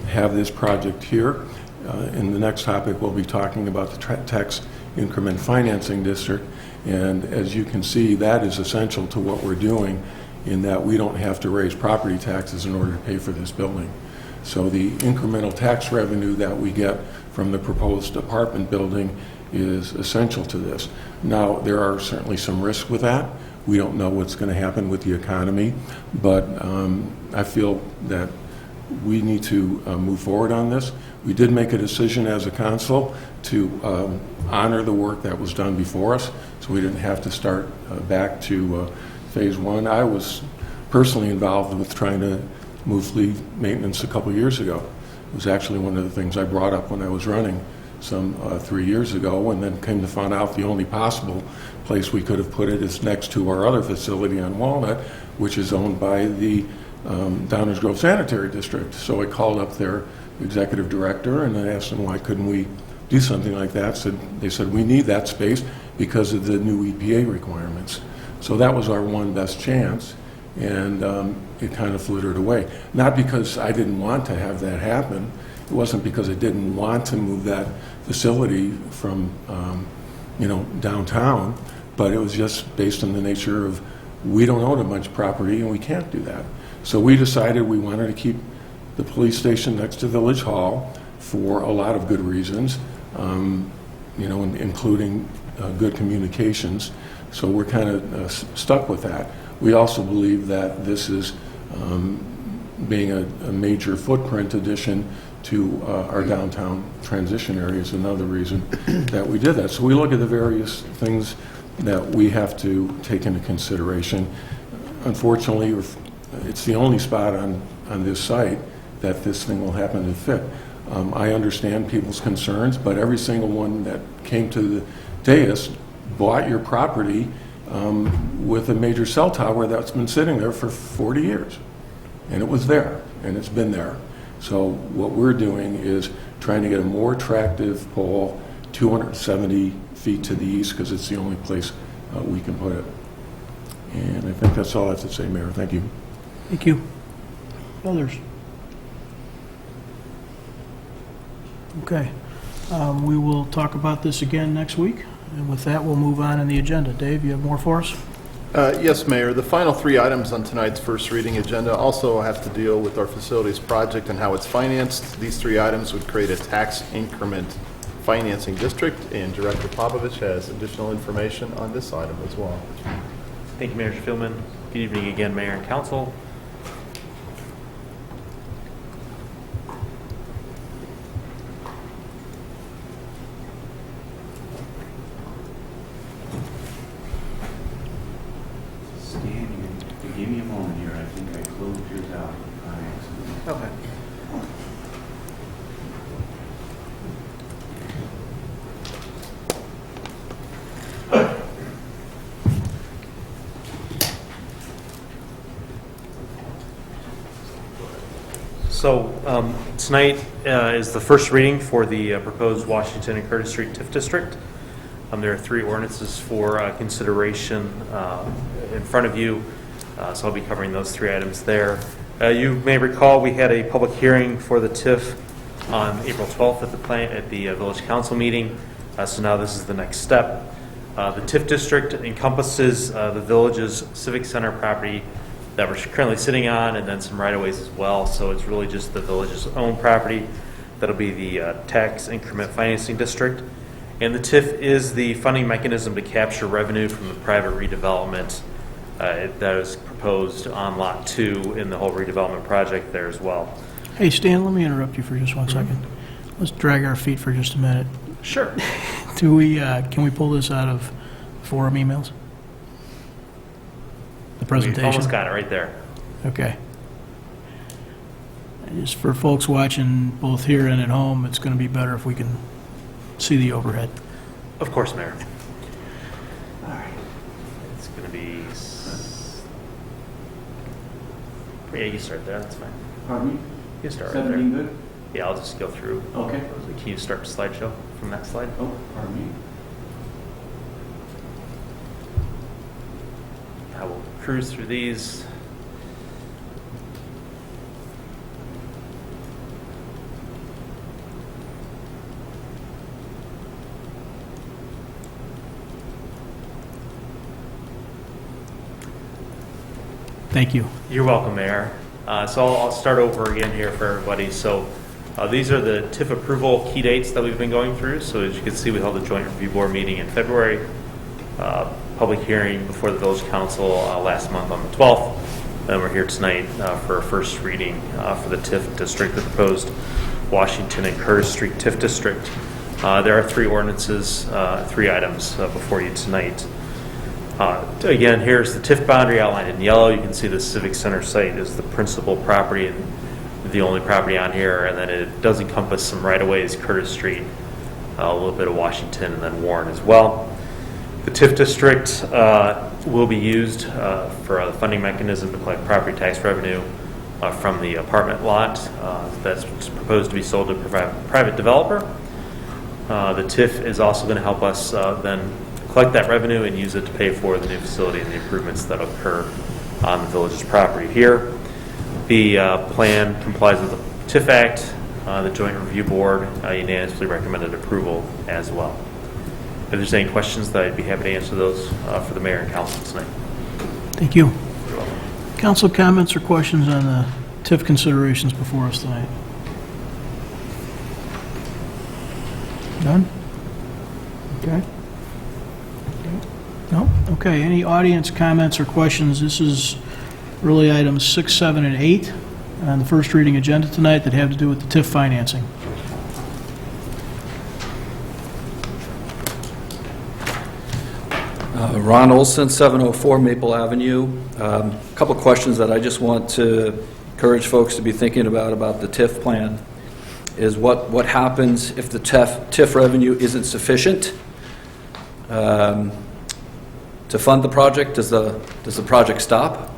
[SPEAKER 5] have this project here. In the next topic, we'll be talking about the tax increment financing district. And as you can see, that is essential to what we're doing in that we don't have to raise property taxes in order to pay for this building. So the incremental tax revenue that we get from the proposed apartment building is essential to this. Now, there are certainly some risks with that. We don't know what's going to happen with the economy, but I feel that we need to move forward on this. We did make a decision as a council to honor the work that was done before us, so we didn't have to start back to phase one. I was personally involved with trying to move fleet maintenance a couple years ago. It was actually one of the things I brought up when I was running some 3 years ago, and then came to find out the only possible place we could have put it is next to our other facility on Walnut, which is owned by the Downers Grove Sanitary District. So I called up their executive director and I asked them why couldn't we do something like that. They said we need that space because of the new EPA requirements. So that was our one best chance, and it kind of flittered away. Not because I didn't want to have that happen. It wasn't because I didn't want to move that facility from downtown, but it was just based on the nature of we don't own much property and we can't do that. So we decided we wanted to keep the police station next to Village Hall for a lot of good reasons, including good communications. So we're kind of stuck with that. We also believe that this is, being a major footprint addition to our downtown transition area is another reason that we did that. So we look at the various things that we have to take into consideration. Unfortunately, it's the only spot on this site that this thing will happen to fit. I understand people's concerns, but every single one that came to the dais bought your property with a major cell tower that's been sitting there for 40 years. And it was there, and it's been there. So what we're doing is trying to get a more attractive pole 270 feet to the east, because it's the only place we can put it. And I think that's all I have to say, Mayor. Thank you.
[SPEAKER 4] Thank you. Others? Okay. We will talk about this again next week, and with that, we'll move on in the agenda. Dave, you have more for us?
[SPEAKER 1] Yes, Mayor. The final 3 items on tonight's first reading agenda also have to deal with our facilities project and how it's financed. These 3 items would create a tax increment financing district, and Director Popovich has additional information on this item as well.
[SPEAKER 3] Thank you, Manager Fieldman. Good evening again, Mayor and Council.
[SPEAKER 2] Give me a moment here. I think I closed yours out on accident.
[SPEAKER 3] Okay. So tonight is the first reading for the proposed Washington and Curtis Street TIF District. There are 3 ordinances for consideration in front of you. So I'll be covering those 3 items there. You may recall we had a public hearing for the TIF on April 12th at the Village Council meeting. So now this is the next step. The TIF district encompasses the village's civic center property that we're currently sitting on, and then some right-of-ways as well. So it's really just the village's own property that'll be the tax increment financing district. And the TIF is the funding mechanism to capture revenue from the private redevelopment that is proposed on Lot 2 in the whole redevelopment project there as well.
[SPEAKER 4] Hey, Stan, let me interrupt you for just 1 second. Let's drag our feet for just a minute.
[SPEAKER 3] Sure.
[SPEAKER 4] Can we pull this out of forum emails? The presentation?
[SPEAKER 3] We almost got it right there.
[SPEAKER 4] Okay. Just for folks watching both here and at home, it's going to be better if we can see the overhead.
[SPEAKER 3] Of course, Mayor. All right. It's going to be... Yeah, you start there. That's fine.
[SPEAKER 2] Pardon me?
[SPEAKER 3] You start right there.
[SPEAKER 2] 17 good?
[SPEAKER 3] Yeah, I'll just go through.
[SPEAKER 2] Okay.
[SPEAKER 3] Can you start the slideshow from that slide?
[SPEAKER 2] Oh, pardon me.
[SPEAKER 3] I will cruise through these.
[SPEAKER 4] Thank you.
[SPEAKER 3] You're welcome, Mayor. So I'll start over again here for everybody. So these are the TIF approval key dates that we've been going through. So as you can see, we held a joint review board meeting in February, public hearing before the Village Council last month on the 12th. And we're here tonight for a first reading for the TIF district, the proposed Washington and Curtis Street TIF district. There are 3 ordinances, 3 items before you tonight. Again, here's the TIF boundary outlined in yellow. You can see the Civic Center site is the principal property and the only property on here, and then it does encompass some right-of-ways, Curtis Street, a little bit of Washington, and then Warren as well. The TIF district will be used for a funding mechanism to collect property tax revenue from the apartment lot that's proposed to be sold to a private developer. The TIF is also going to help us then collect that revenue and use it to pay for the new facility and the improvements that occur on the village's property here. The plan complies with the TIF Act. The Joint Review Board unanimously recommended approval as well. If there's any questions, I'd be happy to answer those for the Mayor and Council tonight.
[SPEAKER 4] Thank you. Council comments or questions on the TIF considerations before us tonight? None? Okay. No? Okay, any audience comments or questions? This is really items 6, 7, and 8 on the first reading agenda tonight that have to do with the TIF financing.
[SPEAKER 7] Ron Olson, 704 Maple Avenue. A couple questions that I just want to encourage folks to be thinking about the TIF plan is what happens if the TIF revenue isn't sufficient to fund the project. Does the project stop?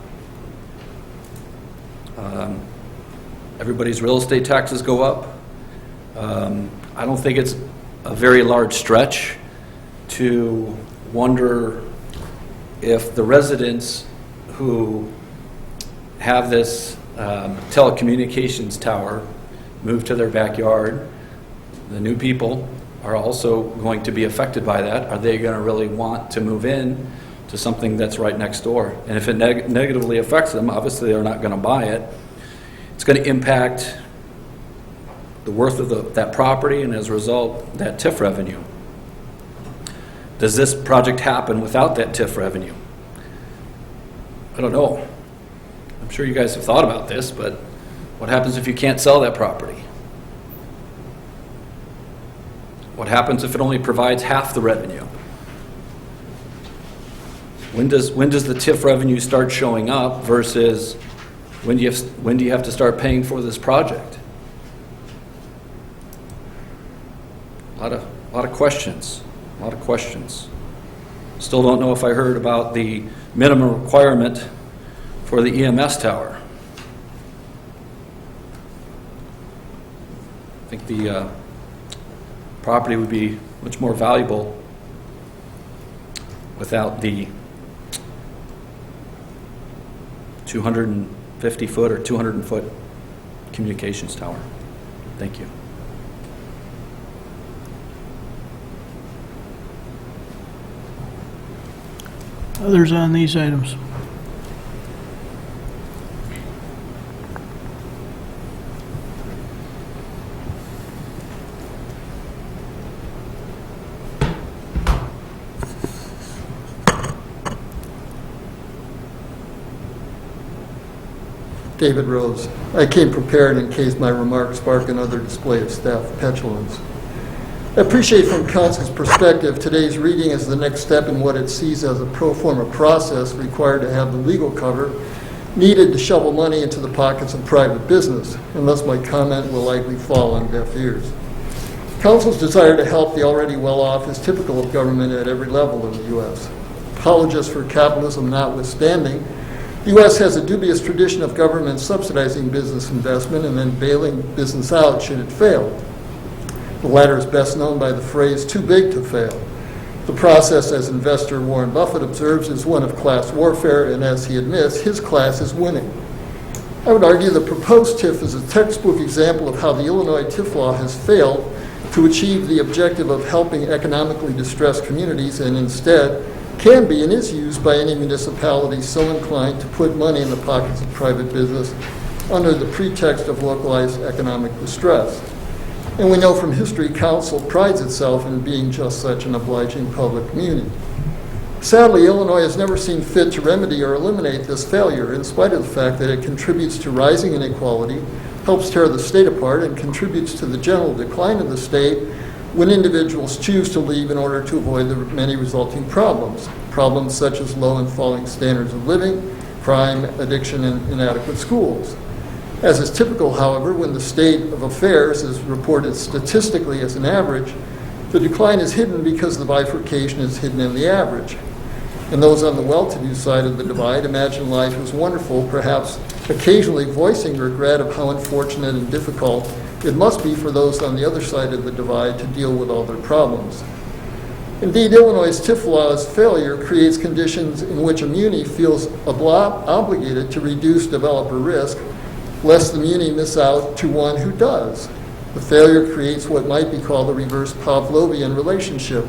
[SPEAKER 7] Everybody's real estate taxes go up. I don't think it's a very large stretch to wonder if the residents who have this telecommunications tower move to their backyard, the new people are also going to be affected by that. Are they going to really want to move in to something that's right next door? And if it negatively affects them, obviously they're not going to buy it. It's going to impact the worth of that property and as a result, that TIF revenue. Does this project happen without that TIF revenue? I don't know. I'm sure you guys have thought about this, but what happens if you can't sell that property? What happens if it only provides half the revenue? When does the TIF revenue start showing up versus when do you have to start paying for this project? A lot of questions. A lot of questions. Still don't know if I heard about the minimum requirement for the EMS tower. I think the property would be much more valuable without the 250-foot or 200-foot communications tower. Thank you.
[SPEAKER 4] Others on these items?
[SPEAKER 20] David Rose. I came prepared in case my remarks spark another display of staff petulance. I appreciate from Council's perspective today's reading is the next step in what it sees as a pro forma process required to have the legal cover needed to shovel money into the pockets of private business, and thus my comment will likely fall on deaf ears. Council's desire to help the already well-off is typical of government at every level in the U.S. Apologists for capitalism notwithstanding, the U.S. has a dubious tradition of government subsidizing business investment and then bailing business out should it fail. The latter is best known by the phrase, too big to fail. The process, as investor Warren Buffett observes, is one of class warfare, and as he admits, his class is winning. I would argue the proposed TIF is a textbook example of how the Illinois TIF law has failed to achieve the objective of helping economically distressed communities and instead can be and is used by any municipality so inclined to put money in the pockets of private business under the pretext of localized economic distress. And we know from history, Council prides itself in being just such an obliging public community. Sadly, Illinois has never seen fit to remedy or eliminate this failure, in spite of the fact that it contributes to rising inequality, helps tear the state apart, and contributes to the general decline of the state when individuals choose to leave in order to avoid the many resulting problems. Problems such as low and falling standards of living, crime, addiction, and inadequate schools. As is typical, however, when the state of affairs is reported statistically as an average, the decline is hidden because the bifurcation is hidden in the average. And those on the well-to-do side of the divide imagine life is wonderful, perhaps occasionally voicing regret of how unfortunate and difficult it must be for those on the other side of the divide to deal with all their problems. Indeed, Illinois' TIF law's failure creates conditions in which a muni feels obligated to reduce developer risk, lest the muni miss out to one who does. The failure creates what might be called a reverse Pavlovian relationship.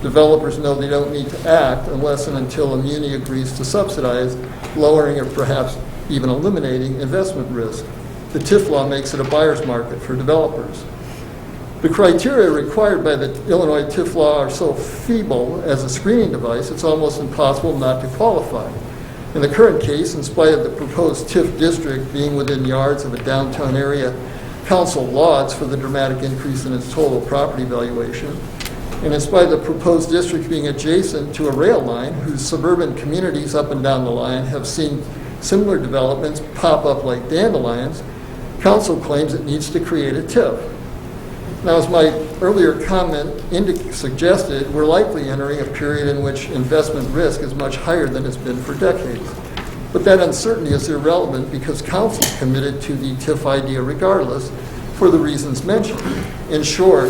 [SPEAKER 20] Developers know they don't need to act unless and until a muni agrees to subsidize, lowering or perhaps even eliminating investment risk. The TIF law makes it a buyer's market for developers. The criteria required by the Illinois TIF law are so feeble as a screening device, it's almost impossible not to qualify. In the current case, in spite of the proposed TIF district being within yards of a downtown area council lots for the dramatic increase in its total property valuation, and in spite of the proposed district being adjacent to a rail line whose suburban communities up and down the line have seen similar developments pop up like dandelions, council claims it needs to create a TIF. Now, as my earlier comment suggested, we're likely entering a period in which investment risk is much higher than it's been for decades. But that uncertainty is irrelevant because council is committed to the TIF idea regardless for the reasons mentioned. In short,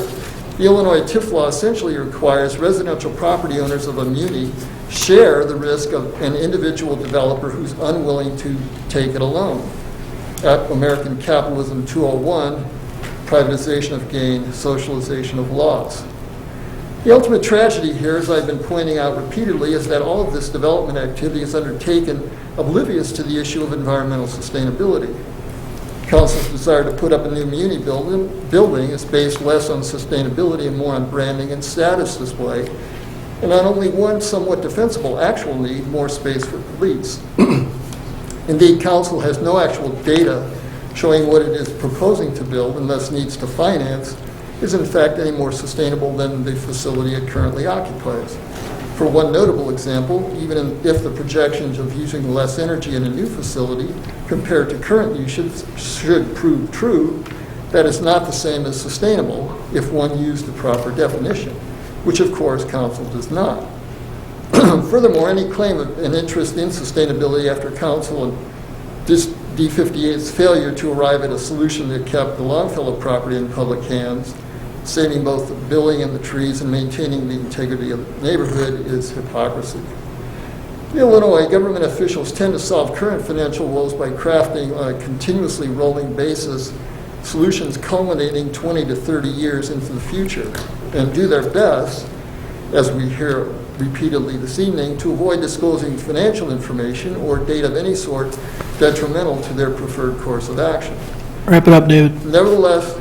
[SPEAKER 20] the Illinois TIF law essentially requires residential property owners of a muni share the risk of an individual developer who's unwilling to take it alone. At American Capitalism 201, privatization of gain, socialization of loss. The ultimate tragedy here, as I've been pointing out repeatedly, is that all of this development activity is undertaken oblivious to the issue of environmental sustainability. Council's desire to put up a new muni building is based less on sustainability and more on branding and status display, and on only one somewhat defensible actual need, more space for police. Indeed, Council has no actual data showing what it is proposing to build and thus needs to finance is in fact any more sustainable than the facility it currently occupies. For one notable example, even if the projections of using less energy in a new facility compared to current usage should prove true, that is not the same as sustainable if one used the proper definition, which of course Council does not. Furthermore, any claim of an interest in sustainability after Council and D58's failure to arrive at a solution that kept the Longfellow property in public hands, saving both the building and the trees and maintaining the integrity of the neighborhood, is hypocrisy. In Illinois, government officials tend to solve current financial woes by crafting on a continuously rolling basis solutions culminating 20 to 30 years into the future, and do their best, as we hear repeatedly this evening, to avoid disclosing financial information or data of any sort detrimental to their preferred course of action.
[SPEAKER 4] Wrap it up, David.
[SPEAKER 20] Nevertheless,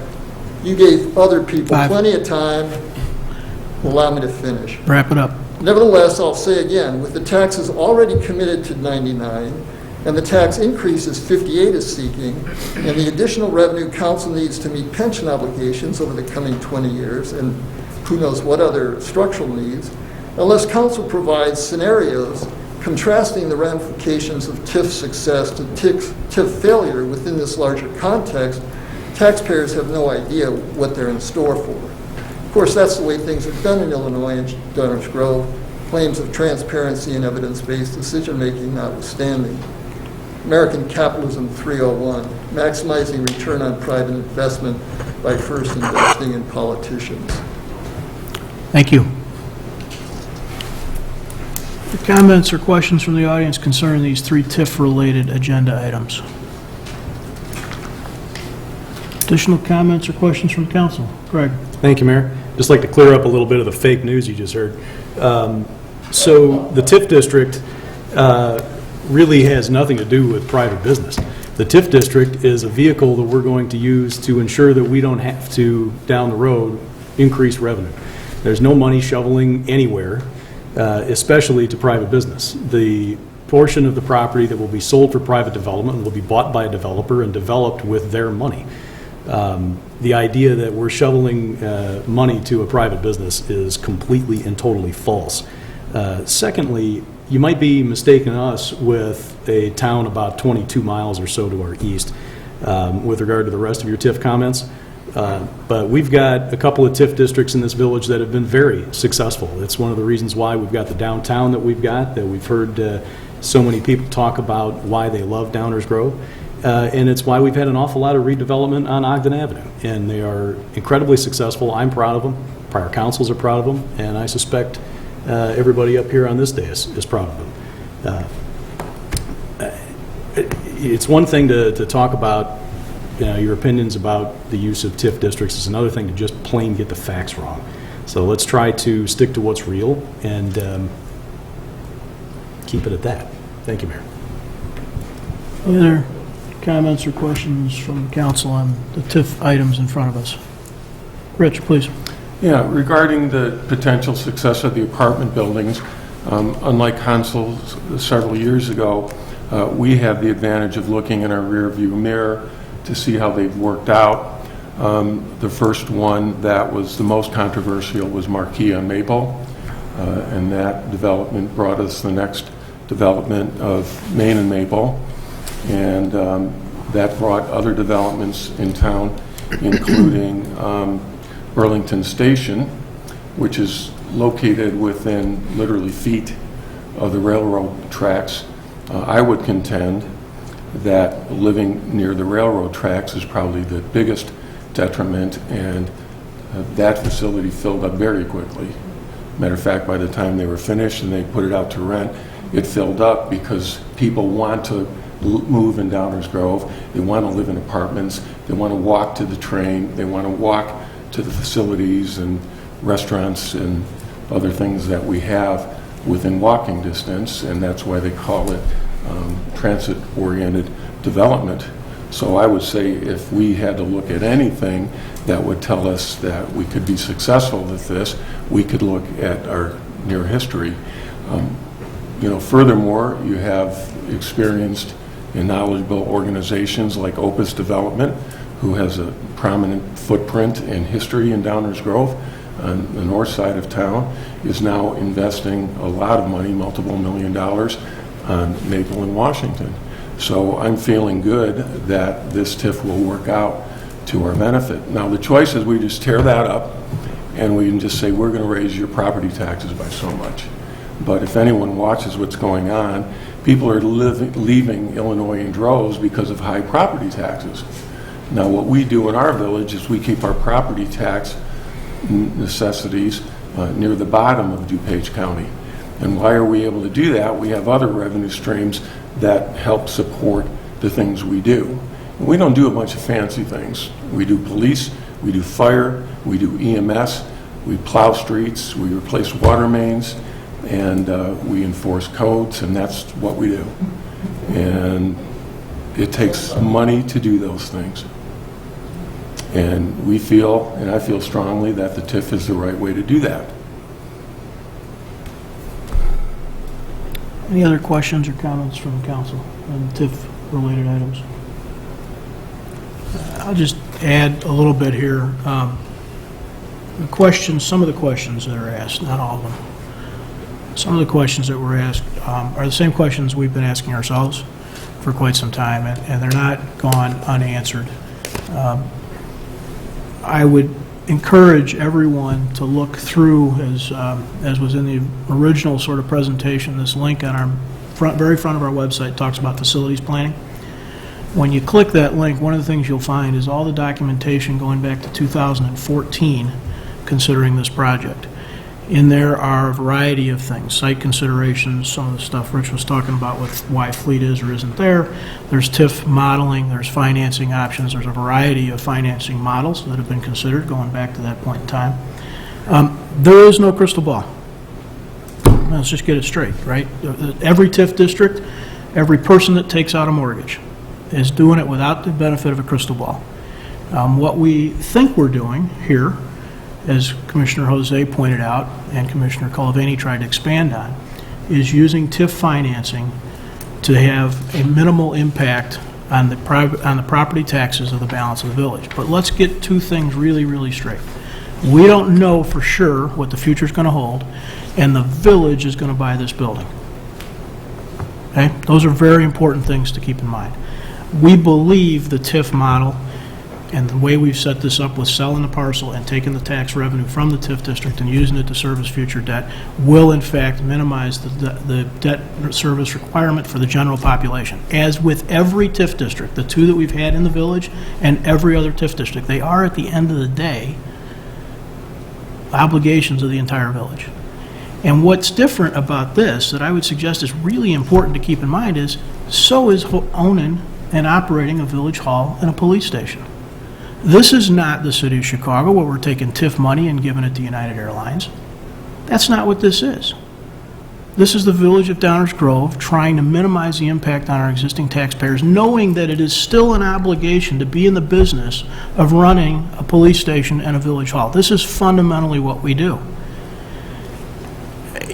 [SPEAKER 20] you gave other people plenty of time. Allow me to finish.
[SPEAKER 4] Wrap it up.
[SPEAKER 20] Nevertheless, I'll say again, with the taxes already committed to 99, and the tax increases 58 is seeking, and the additional revenue Council needs to meet pension obligations over the coming 20 years, and who knows what other structural needs, unless Council provides scenarios contrasting the ramifications of TIF success to TIF failure within this larger context, taxpayers have no idea what they're in store for. Of course, that's the way things are done in Illinois and Downers Grove, claims of transparency and evidence-based decision-making notwithstanding. American Capitalism 301, maximizing return on private investment by first investing in politicians.
[SPEAKER 4] Thank you. Comments or questions from the audience concerning these three TIF-related agenda items? Additional comments or questions from council? Greg.
[SPEAKER 6] Thank you, Mayor. Just like to clear up a little bit of the fake news you just heard. So the TIF district really has nothing to do with private business. The TIF district is a vehicle that we're going to use to ensure that we don't have to, down the road, increase revenue. There's no money shoveling anywhere, especially to private business. The portion of the property that will be sold for private development will be bought by a developer and developed with their money. The idea that we're shoveling money to a private business is completely and totally false. Secondly, you might be mistaking us with a town about 22 miles or so to our east with regard to the rest of your TIF comments. But we've got a couple of TIF districts in this village that have been very successful. It's one of the reasons why we've got the downtown that we've got, that we've heard so many people talk about why they love Downers Grove. And it's why we've had an awful lot of redevelopment on Ogden Avenue. And they are incredibly successful. I'm proud of them. Prior councils are proud of them. And I suspect everybody up here on this dais is proud of them. It's one thing to talk about your opinions about the use of TIF districts. It's another thing to just plain get the facts wrong. So let's try to stick to what's real and keep it at that. Thank you, Mayor.
[SPEAKER 4] Any other comments or questions from council on the TIF items in front of us? Rich, please.
[SPEAKER 5] Yeah, regarding the potential success of the apartment buildings, unlike Hansel several years ago, we have the advantage of looking in our rear view mirror to see how they've worked out. The first one that was the most controversial was Marquis on Maple, and that development brought us the next development of Main and Maple, and that brought other developments in town, including Burlington Station, which is located within literally feet of the railroad tracks. I would contend that living near the railroad tracks is probably the biggest detriment, and that facility filled up very quickly. Matter of fact, by the time they were finished and they put it out to rent, it filled up because people want to move in Downers Grove. They want to live in apartments. They want to walk to the train. They want to walk to the facilities and restaurants and other things that we have within walking distance, and that's why they call it transit-oriented development. So I would say if we had to look at anything that would tell us that we could be successful with this, we could look at our near history. Furthermore, you have experienced and knowledgeable organizations like Opus Development, who has a prominent footprint in history in Downers Grove on the north side of town, is now investing a lot of money, multiple $1 million, on Maple and Washington. So I'm feeling good that this TIF will work out to our benefit. Now the choice is we just tear that up and we can just say we're going to raise your property taxes by so much. But if anyone watches what's going on, people are leaving Illinois in droves because of high property taxes. Now what we do in our village is we keep our property tax necessities near the bottom of DuPage County. And why are we able to do that? We have other revenue streams that help support the things we do. And we don't do a bunch of fancy things. We do police, we do fire, we do EMS, we plow streets, we replace water mains, and we enforce codes, and that's what we do. And it takes money to do those things. And we feel, and I feel strongly, that the TIF is the right way to do that.
[SPEAKER 4] Any other questions or comments from the council on TIF-related items? I'll just add a little bit here. The questions, some of the questions that are asked, not all of them, some of the questions that were asked are the same questions we've been asking ourselves for quite some time, and they're not gone unanswered. I would encourage everyone to look through, as was in the original sort of presentation, this link on our very front of our website talks about facilities planning. When you click that link, one of the things you'll find is all the documentation going back to 2014 considering this project. In there are a variety of things, site considerations, some of the stuff Rich was talking about with why fleet is or isn't there. There's TIF modeling, there's financing options, there's a variety of financing models that have been considered going back to that point in time. There is no crystal ball. Let's just get it straight, right? Every TIF district, every person that takes out a mortgage is doing it without the benefit of a crystal ball. What we think we're doing here, as Commissioner Jose pointed out and Commissioner Colavani tried to expand on, is using TIF financing to have a minimal impact on the property taxes of the balance of the village. But let's get two things really, really straight. We don't know for sure what the future is going to hold, and the village is going to buy this building. Okay? Those are very important things to keep in mind. We believe the TIF model and the way we've set this up with selling the parcel and taking the tax revenue from the TIF district and using it to service future debt will in fact minimize the debt service requirement for the general population. As with every TIF district, the two that we've had in the village and every other TIF district, they are at the end of the day obligations of the entire village. And what's different about this that I would suggest is really important to keep in mind is so is owning and operating a village hall and a police station. This is not the city of Chicago where we're taking TIF money and giving it to United Airlines. That's not what this is. This is the Village of Downers Grove trying to minimize the impact on our existing taxpayers, knowing that it is still an obligation to be in the business of running a police station and a village hall. This is fundamentally what we do.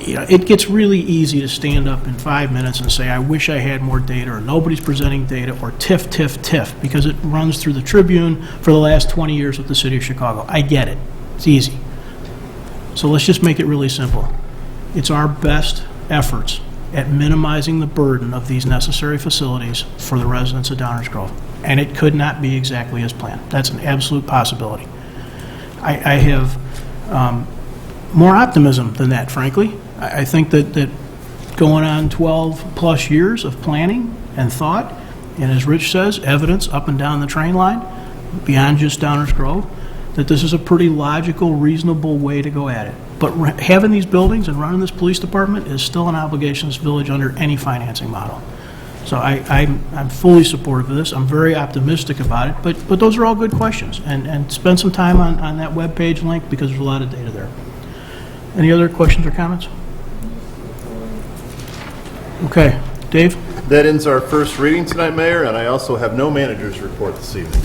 [SPEAKER 4] You know, it gets really easy to stand up in 5 minutes and say, I wish I had more data, or nobody's presenting data, or tiff, tiff, tiff, because it runs through the Tribune for the last 20 years with the city of Chicago. I get it. It's easy. So let's just make it really simple. It's our best efforts at minimizing the burden of these necessary facilities for the residents of Downers Grove. And it could not be exactly as planned. That's an absolute possibility. I have more optimism than that, frankly. I think that going on 12-plus years of planning and thought, and as Rich says, evidence up and down the train line, beyond just Downers Grove, that this is a pretty logical, reasonable way to go at it. But having these buildings and running this police department is still an obligation of this village under any financing model. So I'm fully supportive of this. I'm very optimistic about it, but those are all good questions. And spend some time on that webpage link, because there's a lot of data there. Any other questions or comments? Okay, Dave?
[SPEAKER 1] That ends our first reading tonight, Mayor, and I also have no manager's report this evening.